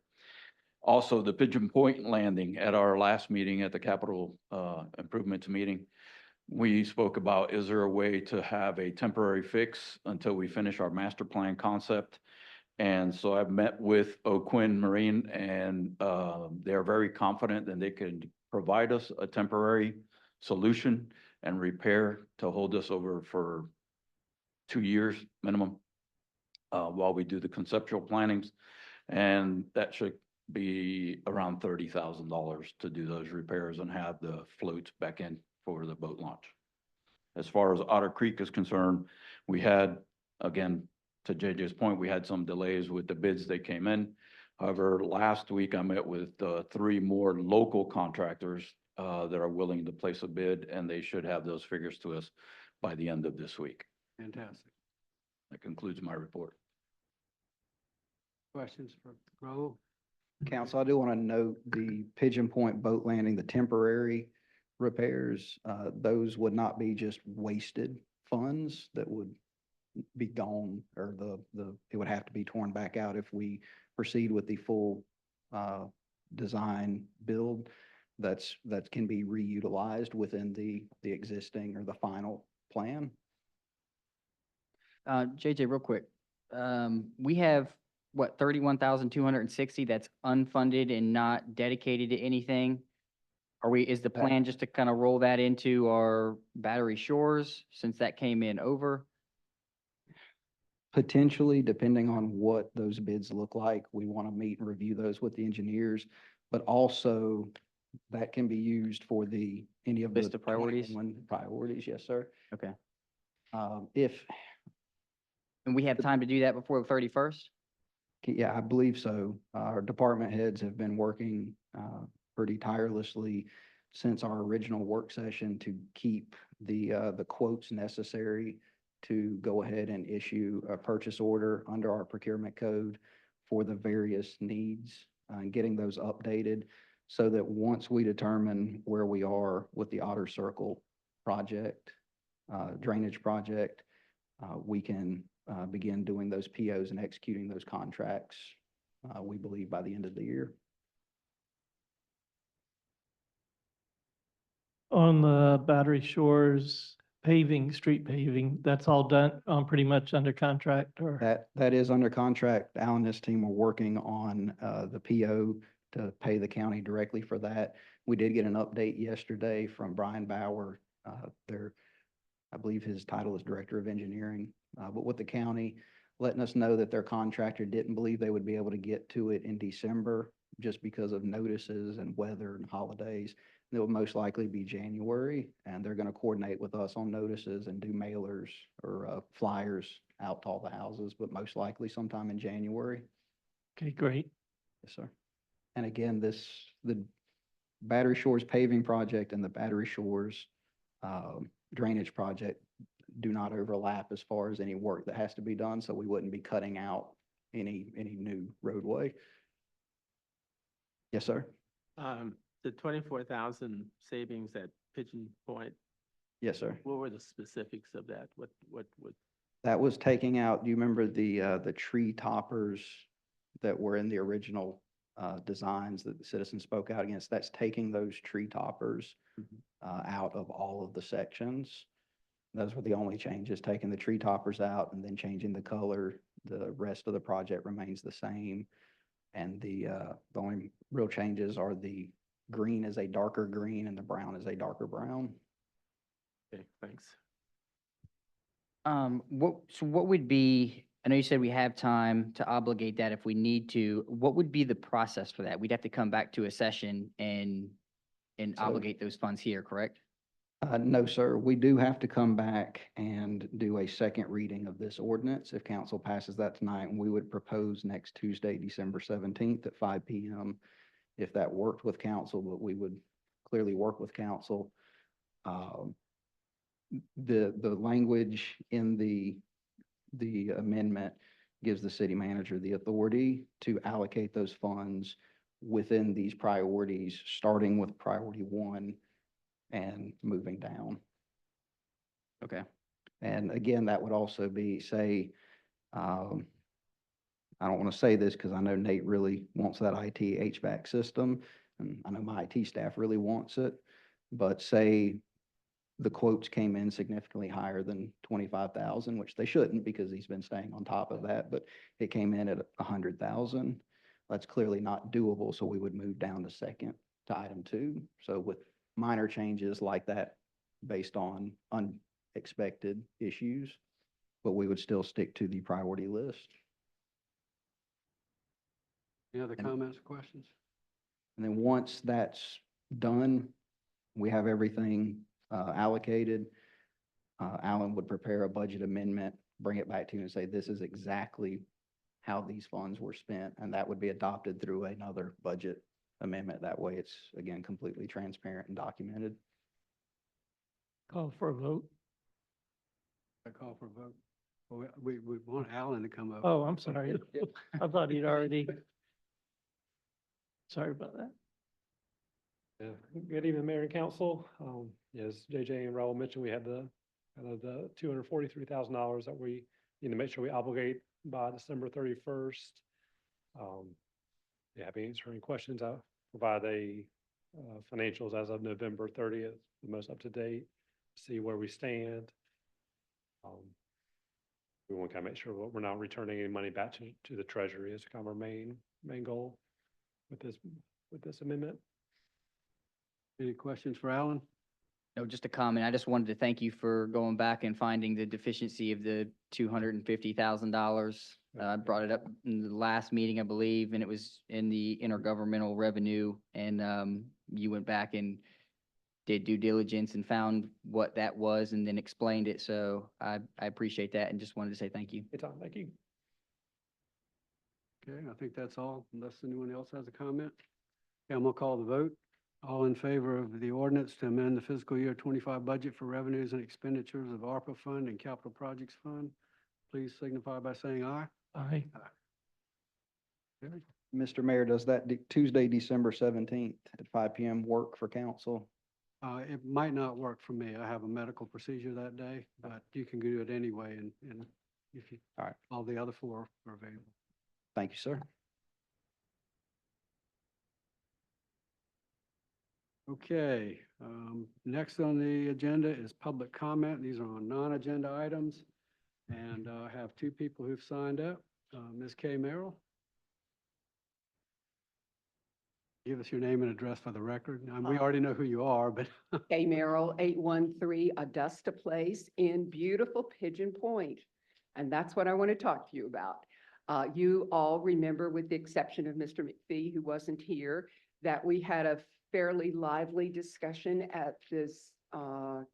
Also, the Pigeon Point landing at our last meeting at the capital improvements meeting, we spoke about, is there a way to have a temporary fix until we finish our master plan concept? And so I've met with O'Quinn Marine and they're very confident that they could provide us a temporary solution and repair to hold us over for 2 years minimum while we do the conceptual plannings. And that should be around $30,000 to do those repairs and have the floats back in for the boat launch. As far as Otter Creek is concerned, we had, again, to JJ's point, we had some delays with the bids that came in. However, last week I met with 3 more local contractors that are willing to place a bid, and they should have those figures to us by the end of this week. Fantastic. That concludes my report. Questions for Raul? Council, I do want to note the Pigeon Point boat landing, the temporary repairs, those would not be just wasted funds that would be gone, or it would have to be torn back out if we proceed with the full design build. That can be reutilized within the existing or the final plan. JJ, real quick. We have, what, 31,260 that's unfunded and not dedicated to anything? Is the plan just to kind of roll that into our Battery Shores since that came in over? Potentially, depending on what those bids look like, we want to meet and review those with the engineers, but also that can be used for any of the List of priorities? 21 priorities, yes, sir. Okay. And we have time to do that before the 31st? Yeah, I believe so. Our department heads have been working pretty tirelessly since our original work session to keep the quotes necessary to go ahead and issue a purchase order under our procurement code for the various needs, and getting those updated so that once we determine where we are with the Otter Circle project, drainage project, we can begin doing those POs and executing those contracts, we believe by the end of the year. On the Battery Shores paving, street paving, that's all done, pretty much under contract or? That is under contract. Alan and his team are working on the PO to pay the county directly for that. We did get an update yesterday from Brian Bauer. I believe his title is Director of Engineering, but with the county, letting us know that their contractor didn't believe they would be able to get to it in December just because of notices and weather and holidays. It will most likely be January, and they're going to coordinate with us on notices and do mailers or flyers out to all the houses, but most likely sometime in January. Okay, great. Yes, sir. And again, the Battery Shores paving project and the Battery Shores drainage project do not overlap as far as any work that has to be done, so we wouldn't be cutting out any new roadway. Yes, sir. The 24,000 savings at Pigeon Point, Yes, sir. what were the specifics of that? What? That was taking out, do you remember the tree toppers that were in the original designs that the citizens spoke out against? That's taking those tree toppers out of all of the sections. Those were the only changes, taking the tree toppers out and then changing the color. The rest of the project remains the same. And the only real changes are the green is a darker green and the brown is a darker brown. Okay, thanks. What would be, I know you said we have time to obligate that if we need to. What would be the process for that? We'd have to come back to a session and So- obligate those funds here, correct? No, sir. We do have to come back and do a second reading of this ordinance if council passes that tonight. And we would propose next Tuesday, December 17th at 5 p.m. if that worked with council, but we would clearly work with council. The language in the amendment gives the city manager the authority to allocate those funds within these priorities, starting with priority 1 and moving down. Okay. And again, that would also be, say, I don't want to say this because I know Nate really wants that IT HVAC system, and I know my IT staff really wants it, but say the quotes came in significantly higher than 25,000, which they shouldn't because he's been staying on top of that, but it came in at 100,000. That's clearly not doable, so we would move down to second to item 2. So with minor changes like that based on unexpected issues, but we would still stick to the priority list. Any other comments or questions? And then once that's done, we have everything allocated. Alan would prepare a budget amendment, bring it back to you and say, this is exactly how these funds were spent. And that would be adopted through another budget amendment. That way it's, again, completely transparent and documented. Call for a vote. I call for a vote. Well, we want Alan to come up. Oh, I'm sorry. I thought he'd already. Sorry about that. Yeah, good evening, Mayor and Council. As JJ and Raul mentioned, we have the $243,000 that we need to make sure we obligate by December 31st. Happy to answer any questions. I'll provide financials as of November 30th, the most up to date, see where we stand. We want to kind of make sure that we're not returning any money back to the treasury is kind of our main goal with this amendment. Any questions for Alan? No, just a comment. I just wanted to thank you for going back and finding the deficiency of the $250,000. I brought it up in the last meeting, I believe, and it was in the intergovernmental revenue. And you went back and did due diligence and found what that was and then explained it. So I appreciate that and just wanted to say thank you. Hey, Tom, thank you. Okay, I think that's all, unless anyone else has a comment. Okay, I'm gonna call the vote. All in favor of the ordinance to amend the fiscal year 25 budget for revenues and expenditures of ARPA Fund and Capital Projects Fund, please signify by saying aye. Aye. Carried. Mr. Mayor, does that Tuesday, December 17th at 5 PM work for council? It might not work for me. I have a medical procedure that day, but you can do it anyway, and if you, All right. all the other four are available. Thank you, sir. Okay, next on the agenda is public comment. These are on non-agenda items. And I have two people who've signed up. Ms. Kay Merrill. Give us your name and address for the record. We already know who you are, but Kay Merrill, 813 Augusta Place in beautiful Pigeon Point. And that's what I want to talk to you about. You all remember, with the exception of Mr. McPhee, who wasn't here, that we had a fairly lively discussion at this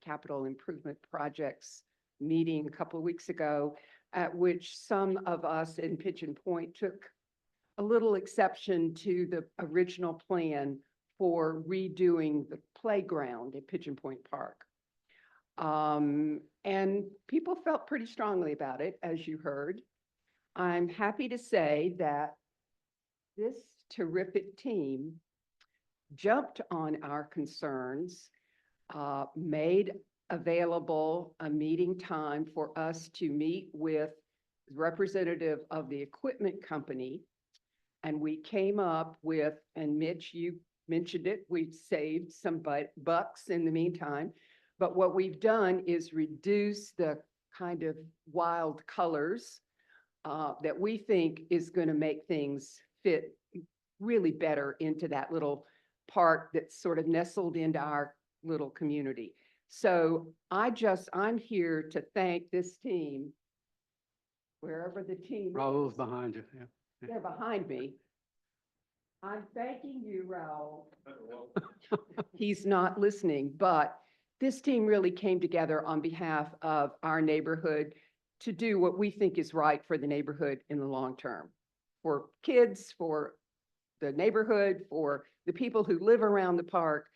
capital improvement projects meeting a couple of weeks ago, at which some of us in Pigeon Point took a little exception to the original plan for redoing the playground at Pigeon Point Park. And people felt pretty strongly about it, as you heard. I'm happy to say that this terrific team jumped on our concerns, made available a meeting time for us to meet with representative of the equipment company. And we came up with, and Mitch, you mentioned it, we've saved some bucks in the meantime. But what we've done is reduce the kind of wild colors that we think is going to make things fit really better into that little park that's sort of nestled into our little community. So I'm here to thank this team, wherever the team Raul's is. behind you. Yeah. They're behind me. I'm thanking you, Raul. He's not listening, but this team really came together on behalf of our neighborhood to do what we think is right for the neighborhood in the long term. For kids, for the neighborhood, for the people who live around the park.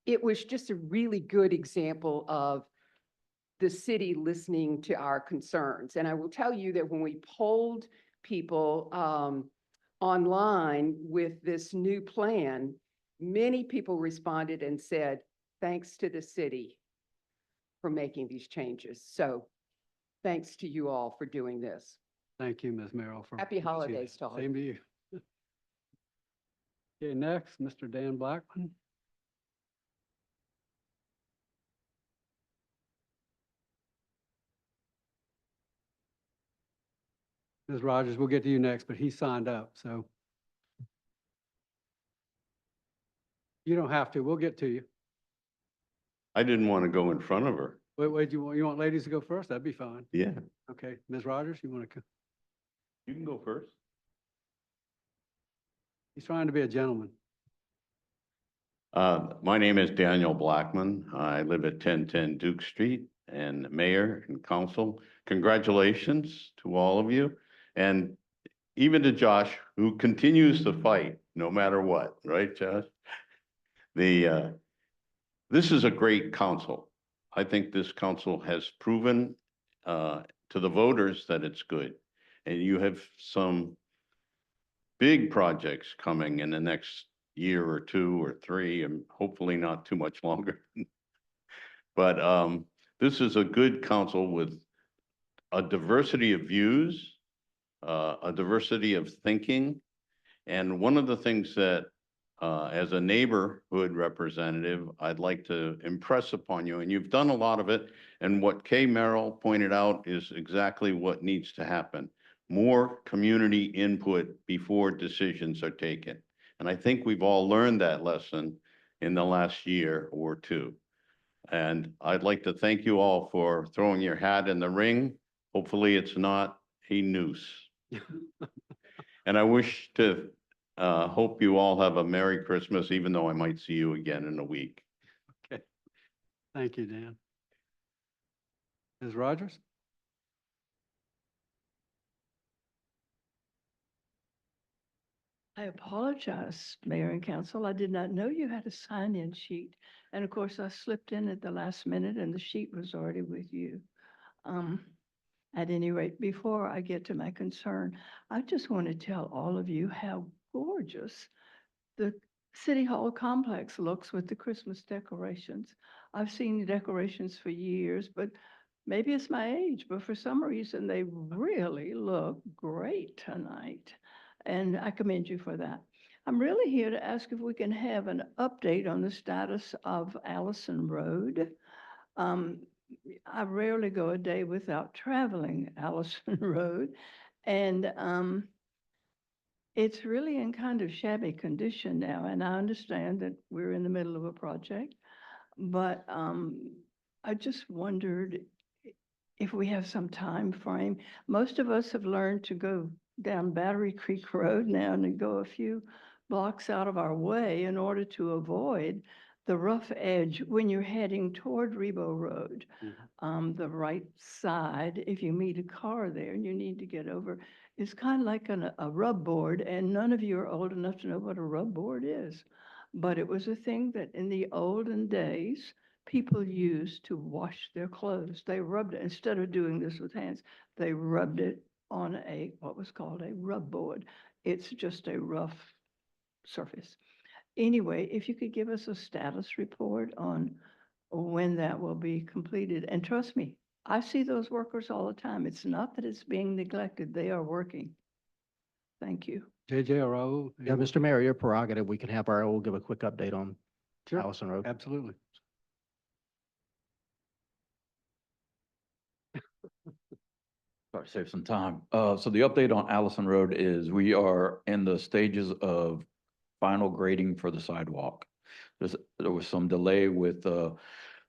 It was just a really good example of the city listening to our concerns. And I will tell you that when we polled people online with this new plan, many people responded and said, thanks to the city for making these changes. So thanks to you all for doing this. Thank you, Ms. Merrill. For Happy holidays to all. Same to you. Okay, next, Mr. Dan Blackman. Ms. Rogers, we'll get to you next, but he signed up, so. You don't have to. We'll get to you. I didn't want to go in front of her. Wait, you want ladies to go first? That'd be fine. Yeah, Okay, Ms. Rogers, you want to? you can go first. He's trying to be a gentleman. My name is Daniel Blackman. I live at 1010 Duke Street, and Mayor and Council, congratulations to all of you. And even to Josh, who continues to fight no matter what, right, Josh? This is a great council. I think this council has proven to the voters that it's good. And you have some big projects coming in the next year or two or three, and hopefully not too much longer. But this is a good council with a diversity of views, a diversity of thinking. And one of the things that, as a neighborhood representative, I'd like to impress upon you, and you've done a lot of it, and what Kay Merrill pointed out is exactly what needs to happen. More community input before decisions are taken. And I think we've all learned that lesson in the last year or two. And I'd like to thank you all for throwing your hat in the ring. Hopefully it's not a noose. And I wish to hope you all have a Merry Christmas, even though I might see you again in a week. Okay. Thank you, Dan. Ms. Rogers? I apologize, Mayor and Council. I did not know you had a sign-in sheet. And of course, I slipped in at the last minute and the sheet was already with you. At any rate, before I get to my concern, I just want to tell all of you how gorgeous the City Hall complex looks with the Christmas decorations. I've seen the decorations for years, but maybe it's my age, but for some reason, they really look great tonight. And I commend you for that. I'm really here to ask if we can have an update on the status of Allison Road. I rarely go a day without traveling Allison Road. And it's really in kind of shabby condition now. And I understand that we're in the middle of a project. But I just wondered if we have some time frame. Most of us have learned to go down Battery Creek Road now and go a few blocks out of our way in order to avoid the rough edge when you're heading toward Rebo Road. The right side, if you meet a car there and you need to get over, is kind of like a rub board, and none of you are old enough to know what a rub board is. But it was a thing that in the olden days, people used to wash their clothes. They rubbed it, instead of doing this with hands, they rubbed it on what was called a rub board. It's just a rough surface. Anyway, if you could give us a status report on when that will be completed. And trust me, I see those workers all the time. It's not that it's being neglected. They are working. Thank you. JJ or Raul? Yeah, Mr. Mayor, your prerogative, we can have Raul give a quick update on Sure, Allison Road. absolutely. Sorry, save some time. So the update on Allison Road is we are in the stages of final grading for the sidewalk. There was some delay with,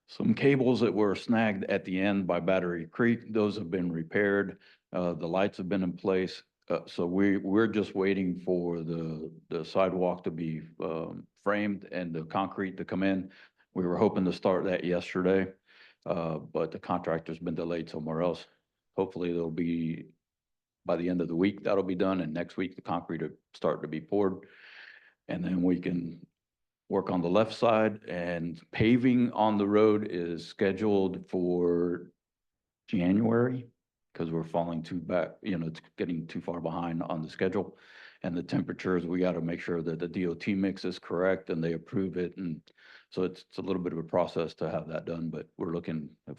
some cables that were snagged at the end by Battery Creek. Those have been repaired. The lights have been in place. So we're just waiting for the sidewalk to be, framed and the concrete to come in. We were hoping to start that yesterday, but the contractor's been delayed somewhere else. Hopefully there'll be, by the end of the week, that'll be done, and next week the concrete will start to be poured. And then we can work on the left side, and paving on the road is scheduled for January, because we're falling too back, it's getting too far behind on the schedule. And the temperatures, we got to make sure that the DOT mix is correct and they approve it. And so it's a little bit of a process to have that done, but we're looking at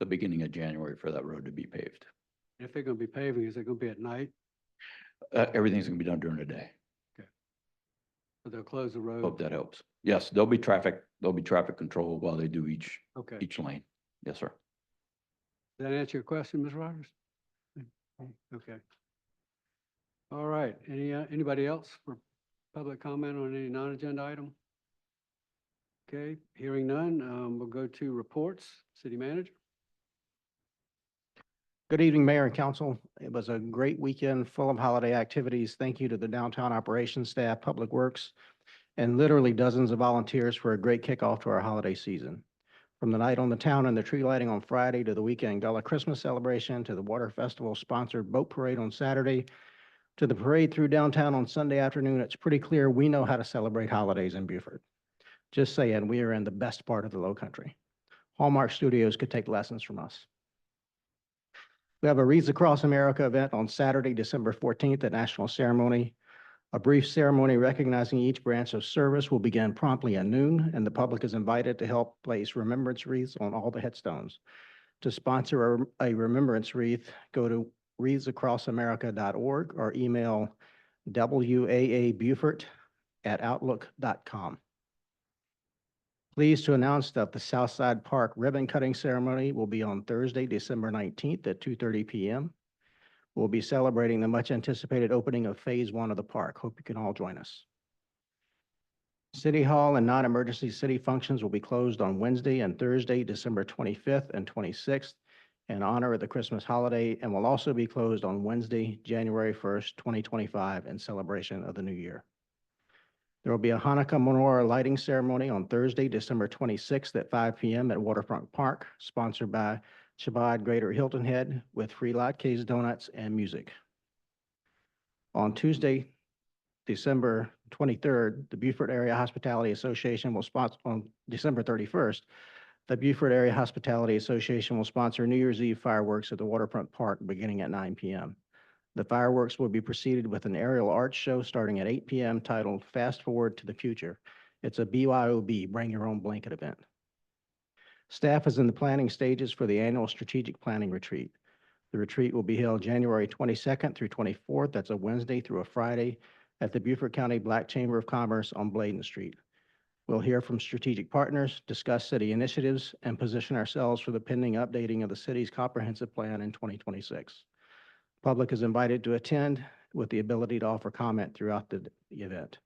the beginning of January for that road to be paved. If they're going to be paving, is it going to be at night? Everything's gonna be done during the day. So they'll close the road? Hope that helps. Yes, there'll be traffic control while they do Okay. each lane. Yes, sir. Does that answer your question, Ms. Rogers? Okay. All right. Anybody else for public comment on any non-agenda item? Okay, hearing none, we'll go to reports. City Manager? Good evening, Mayor and Council. It was a great weekend full of holiday activities. Thank you to the downtown operations staff, Public Works, and literally dozens of volunteers for a great kickoff to our holiday season. From the night on the town and the tree lighting on Friday to the weekend gala Christmas celebration to the Water Festival sponsored boat parade on Saturday to the parade through downtown on Sunday afternoon, it's pretty clear we know how to celebrate holidays in Beaufort. Just saying, we are in the best part of the Low Country. Hallmark Studios could take lessons from us. We have a Wreaths Across America event on Saturday, December 14th at National Ceremony. A brief ceremony recognizing each branch of service will begin promptly at noon, and the public is invited to help place remembrance wreaths on all the headstones. To sponsor a remembrance wreath, go to wreathsacrossamerica.org or email waabufort@outlook.com. Pleased to announce that the Southside Park ribbon cutting ceremony will be on Thursday, December 19th at 2:30 p.m. We'll be celebrating the much anticipated opening of Phase 1 of the park. Hope you can all join us. City Hall and non-emergency city functions will be closed on Wednesday and Thursday, December 25th and 26th in honor of the Christmas holiday, and will also be closed on Wednesday, January 1st, 2025 in celebration of the new year. There will be a Hanukkah menorah lighting ceremony on Thursday, December 26th at 5 p.m. at Waterfront Park, sponsored by Chabad Greater Hilton Head with free latkes, donuts, and music. On Tuesday, December 23rd, the Beaufort Area Hospitality Association will sponsor, on December 31st, the Beaufort Area Hospitality Association will sponsor New Year's Eve fireworks at the Waterfront Park beginning at 9 p.m. The fireworks will be preceded with an aerial art show starting at 8 p.m. titled Fast Forward to the Future. It's a BYOB, Bring Your Own Blanket event. Staff is in the planning stages for the annual strategic planning retreat. The retreat will be held January 22nd through 24th. That's a Wednesday through a Friday at the Beaufort County Black Chamber of Commerce on Bladen Street. We'll hear from strategic partners, discuss city initiatives, and position ourselves for the pending updating of the city's comprehensive plan in 2026. Public is invited to attend with the ability to offer comment throughout the event.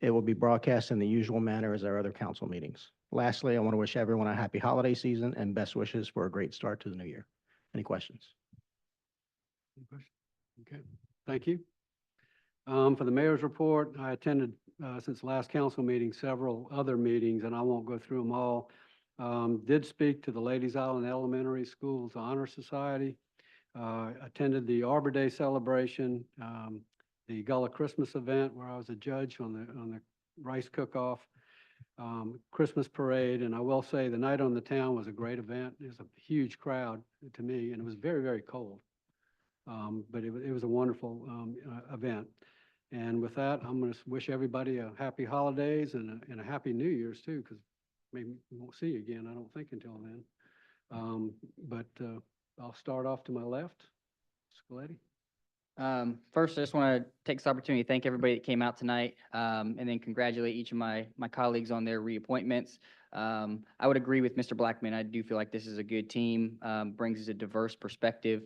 It will be broadcast in the usual manner as our other council meetings. Lastly, I want to wish everyone a happy holiday season and best wishes for a great start to the new year. Any questions? Any questions? Okay, thank you. For the mayor's report, I attended, since the last council meeting, several other meetings, and I won't go through them all. Did speak to the Ladies Island Elementary Schools Honor Society, attended the Arbor Day celebration, the Gullah Christmas event where I was a judge on the rice cook-off, Christmas parade, and I will say the Night on the Town was a great event. It was a huge crowd to me, and it was very, very cold. But it was a wonderful event. And with that, I'm going to wish everybody a happy holidays and a happy New Year's too, because maybe we won't see you again, I don't think, until then. But I'll start off to my left. Scaletti. First, I just want to take this opportunity to thank everybody that came out tonight, and then congratulate each of my colleagues on their reappointments. I would agree with Mr. Blackman. I do feel like this is a good team, brings us a diverse perspective.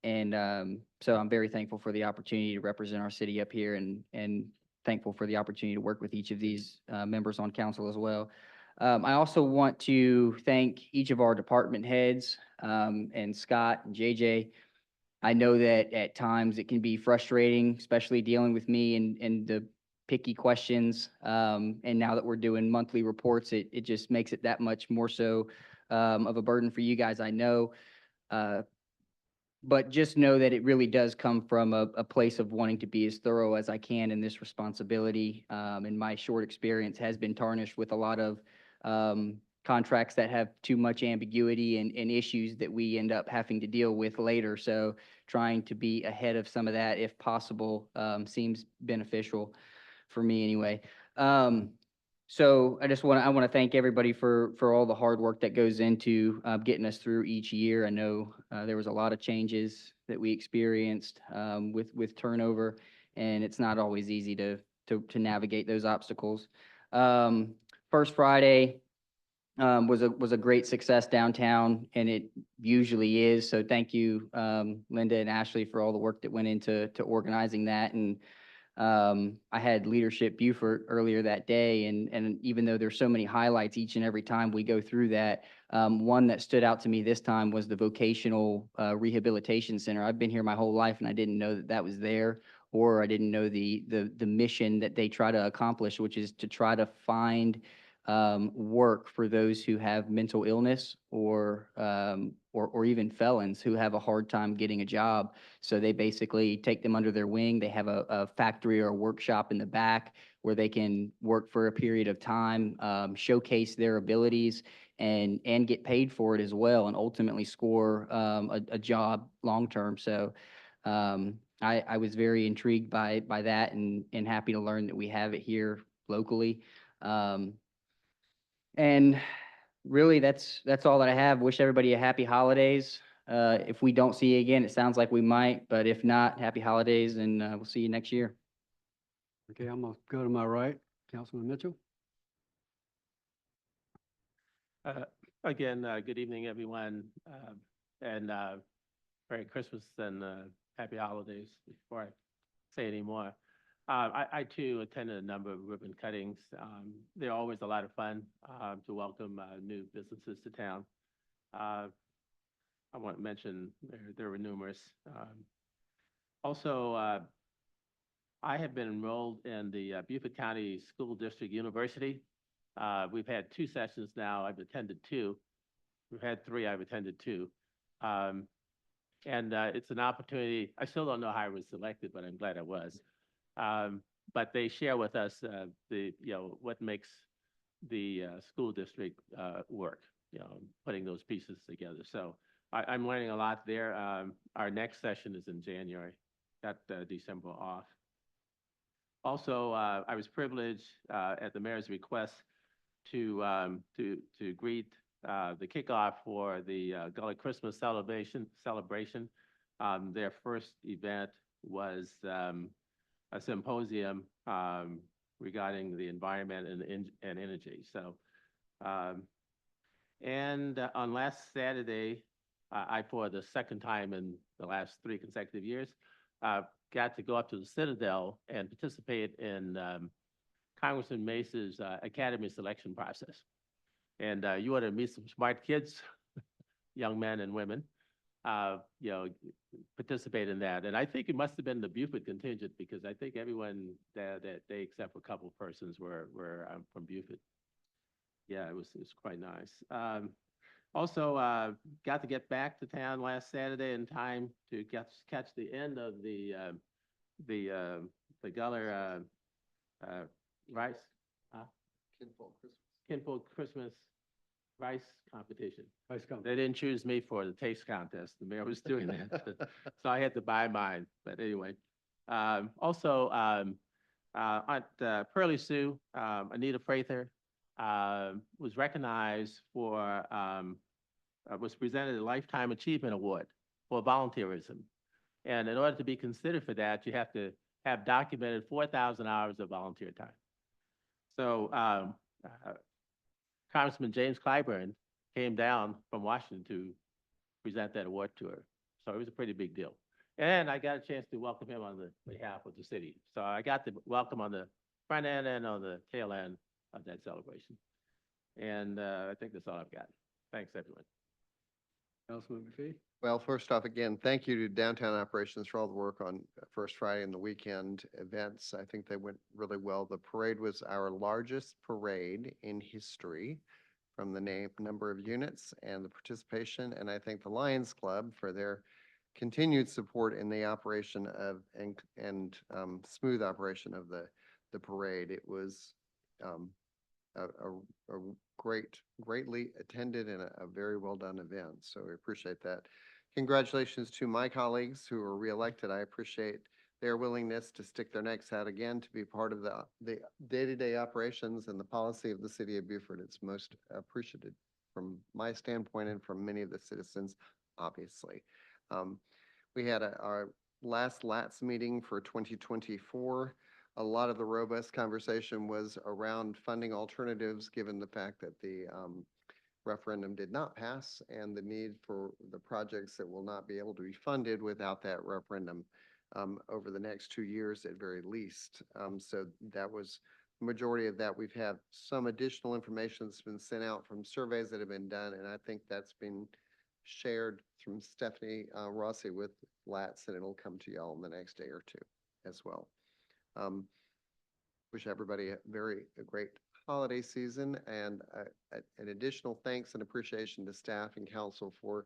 And so I'm very thankful for the opportunity to represent our city up here and thankful for the opportunity to work with each of these members on council as well. I also want to thank each of our department heads and Scott and JJ. I know that at times it can be frustrating, especially dealing with me and the picky questions. And now that we're doing monthly reports, it just makes it that much more so of a burden for you guys, I know. But just know that it really does come from a place of wanting to be as thorough as I can in this responsibility. And my short experience has been tarnished with a lot of contracts that have too much ambiguity and issues that we end up having to deal with later. So trying to be ahead of some of that, if possible, seems beneficial for me anyway. So I want to thank everybody for all the hard work that goes into getting us through each year. I know there was a lot of changes that we experienced with turnover, and it's not always easy to navigate those obstacles. First Friday was a great success downtown, and it usually is. So thank you, Linda and Ashley, for all the work that went into organizing that. And I had Leadership Beaufort earlier that day, and even though there's so many highlights each and every time we go through that, one that stood out to me this time was the Vocational Rehabilitation Center. I've been here my whole life, and I didn't know that was there, or I didn't know the mission that they try to accomplish, which is to try to find work for those who have mental illness or even felons who have a hard time getting a job. So they basically take them under their wing. They have a factory or a workshop in the back where they can work for a period of time, showcase their abilities, and get paid for it as well, and ultimately score a job long-term. So I was very intrigued by that and happy to learn that we have it here locally. And really, that's all that I have. Wish everybody a happy holidays. If we don't see you again, it sounds like we might, but if not, happy holidays, and we'll see you next year. Okay, I'm going to go to my right. Councilman Mitchell. Again, good evening, everyone, and Merry Christmas and Happy Holidays before I say any more. I too attended a number of ribbon cuttings. They're always a lot of fun to welcome new businesses to town. I want to mention there were numerous. Also, I have been enrolled in the Beaufort County School District University. We've had 2 sessions now. I've attended 2. We've had 3. I've attended 2. And it's an opportunity. I still don't know how I was selected, but I'm glad I was. but they share with us, what makes the, school district, work, putting those pieces together. So I'm learning a lot there. Our next session is in January, got, December off. Also, I was privileged, at the mayor's request to greet, the kickoff for the, Gullah Christmas celebration. Their first event was, a symposium, regarding the environment and energy. So, on last Saturday, I, for the second time in the last 3 consecutive years, got to go up to the Citadel and participate in, Congressman Mace's, academy selection process. And, you ought to meet some smart kids, young men and women, participate in that. And I think it must have been the Beaufort contingent, because I think everyone that day, except for a couple of persons, were from Beaufort. Yeah, it was quite nice. Also, got to get back to town last Saturday in time to catch the end of the Gullah rice, Kinfolk Christmas rice competition. Vice Consul. They didn't choose me for the taste contest. The mayor was doing that. So I had to buy mine. But anyway, also, at Pearly Sioux, Anita Prather was recognized for, was presented a Lifetime Achievement Award for volunteerism. And in order to be considered for that, you have to have documented 4,000 hours of volunteer time. So Congressman James Clyburn came down from Washington to present that award to her. So it was a pretty big deal. And I got a chance to welcome him on the behalf of the city. So I got to welcome on the front end and on the tail end of that celebration. And I think that's all I've got. Thanks, everyone. Councilman McPhee? Well, first off, again, thank you to Downtown Operations for all the work on First Friday and the weekend events. I think they went really well. The parade was our largest parade in history from the number of units and the participation. And I thank the Lions Club for their continued support in the operation of and smooth operation of the parade. It was a greatly attended and a very well done event. So we appreciate that. Congratulations to my colleagues who were reelected. I appreciate their willingness to stick their necks out again to be part of the day-to-day operations and the policy of the city of Beaufort. It's most appreciated from my standpoint and from many of the citizens, obviously. We had our last LATS meeting for 2024. A lot of the robust conversation was around funding alternatives, given the fact that the referendum did not pass and the need for the projects that will not be able to be funded without that referendum over the next 2 years at very least. So that was the majority of that. We've had some additional information that's been sent out from surveys that have been done, and I think that's been shared from Stephanie Rossi with LATS, and it'll come to y'all in the next day or two as well. Wish everybody a great holiday season, and an additional thanks and appreciation to staff and council for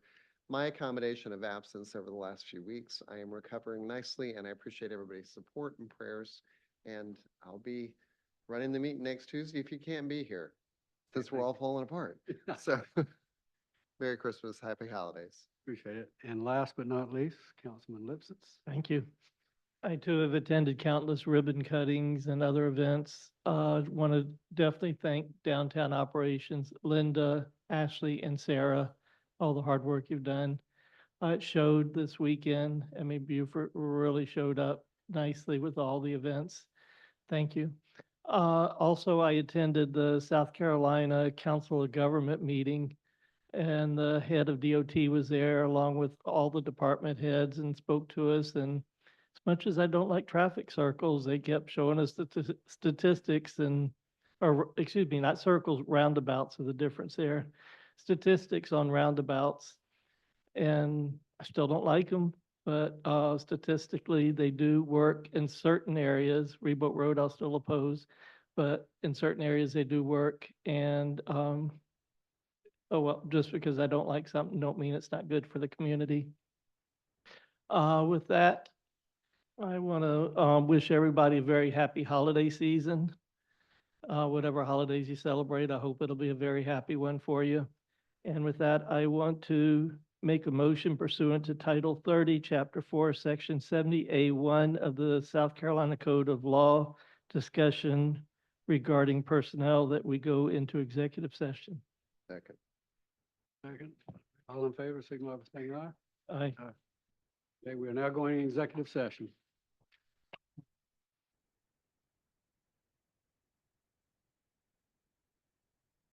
my accommodation of absence over the last few weeks. I am recovering nicely, and I appreciate everybody's support and prayers. And I'll be running the meeting next Tuesday if you can't be here, since we're all falling apart. So Merry Christmas, Happy Holidays. Appreciate it. And last but not least, Councilman Lipsitz. Thank you. I too have attended countless ribbon cuttings and other events. Want to definitely thank Downtown Operations, Linda, Ashley, and Sarah, all the hard work you've done. It showed this weekend. I mean, Beaufort really showed up nicely with all the events. Thank you. Also, I attended the South Carolina Council of Government meeting, and the head of DOT was there along with all the department heads and spoke to us. And as much as I don't like traffic circles, they kept showing us the statistics or excuse me, not circles, roundabouts are the difference there. Statistics on roundabouts, and I still don't like them, but statistically they do work in certain areas. Reebok Road I'll still oppose, but in certain areas they do work. And oh well, just because I don't like something don't mean it's not good for the community. With that, I want to wish everybody a very happy holiday season. Whatever holidays you celebrate, I hope it'll be a very happy one for you. And with that, I want to make a motion pursuant to Title 30, Chapter 4, Section 70A1 of the South Carolina Code of Law, discussion regarding personnel, that we go into executive session. Second. Second. All in favor, signify by saying aye. Aye. Okay, we are now going to executive session.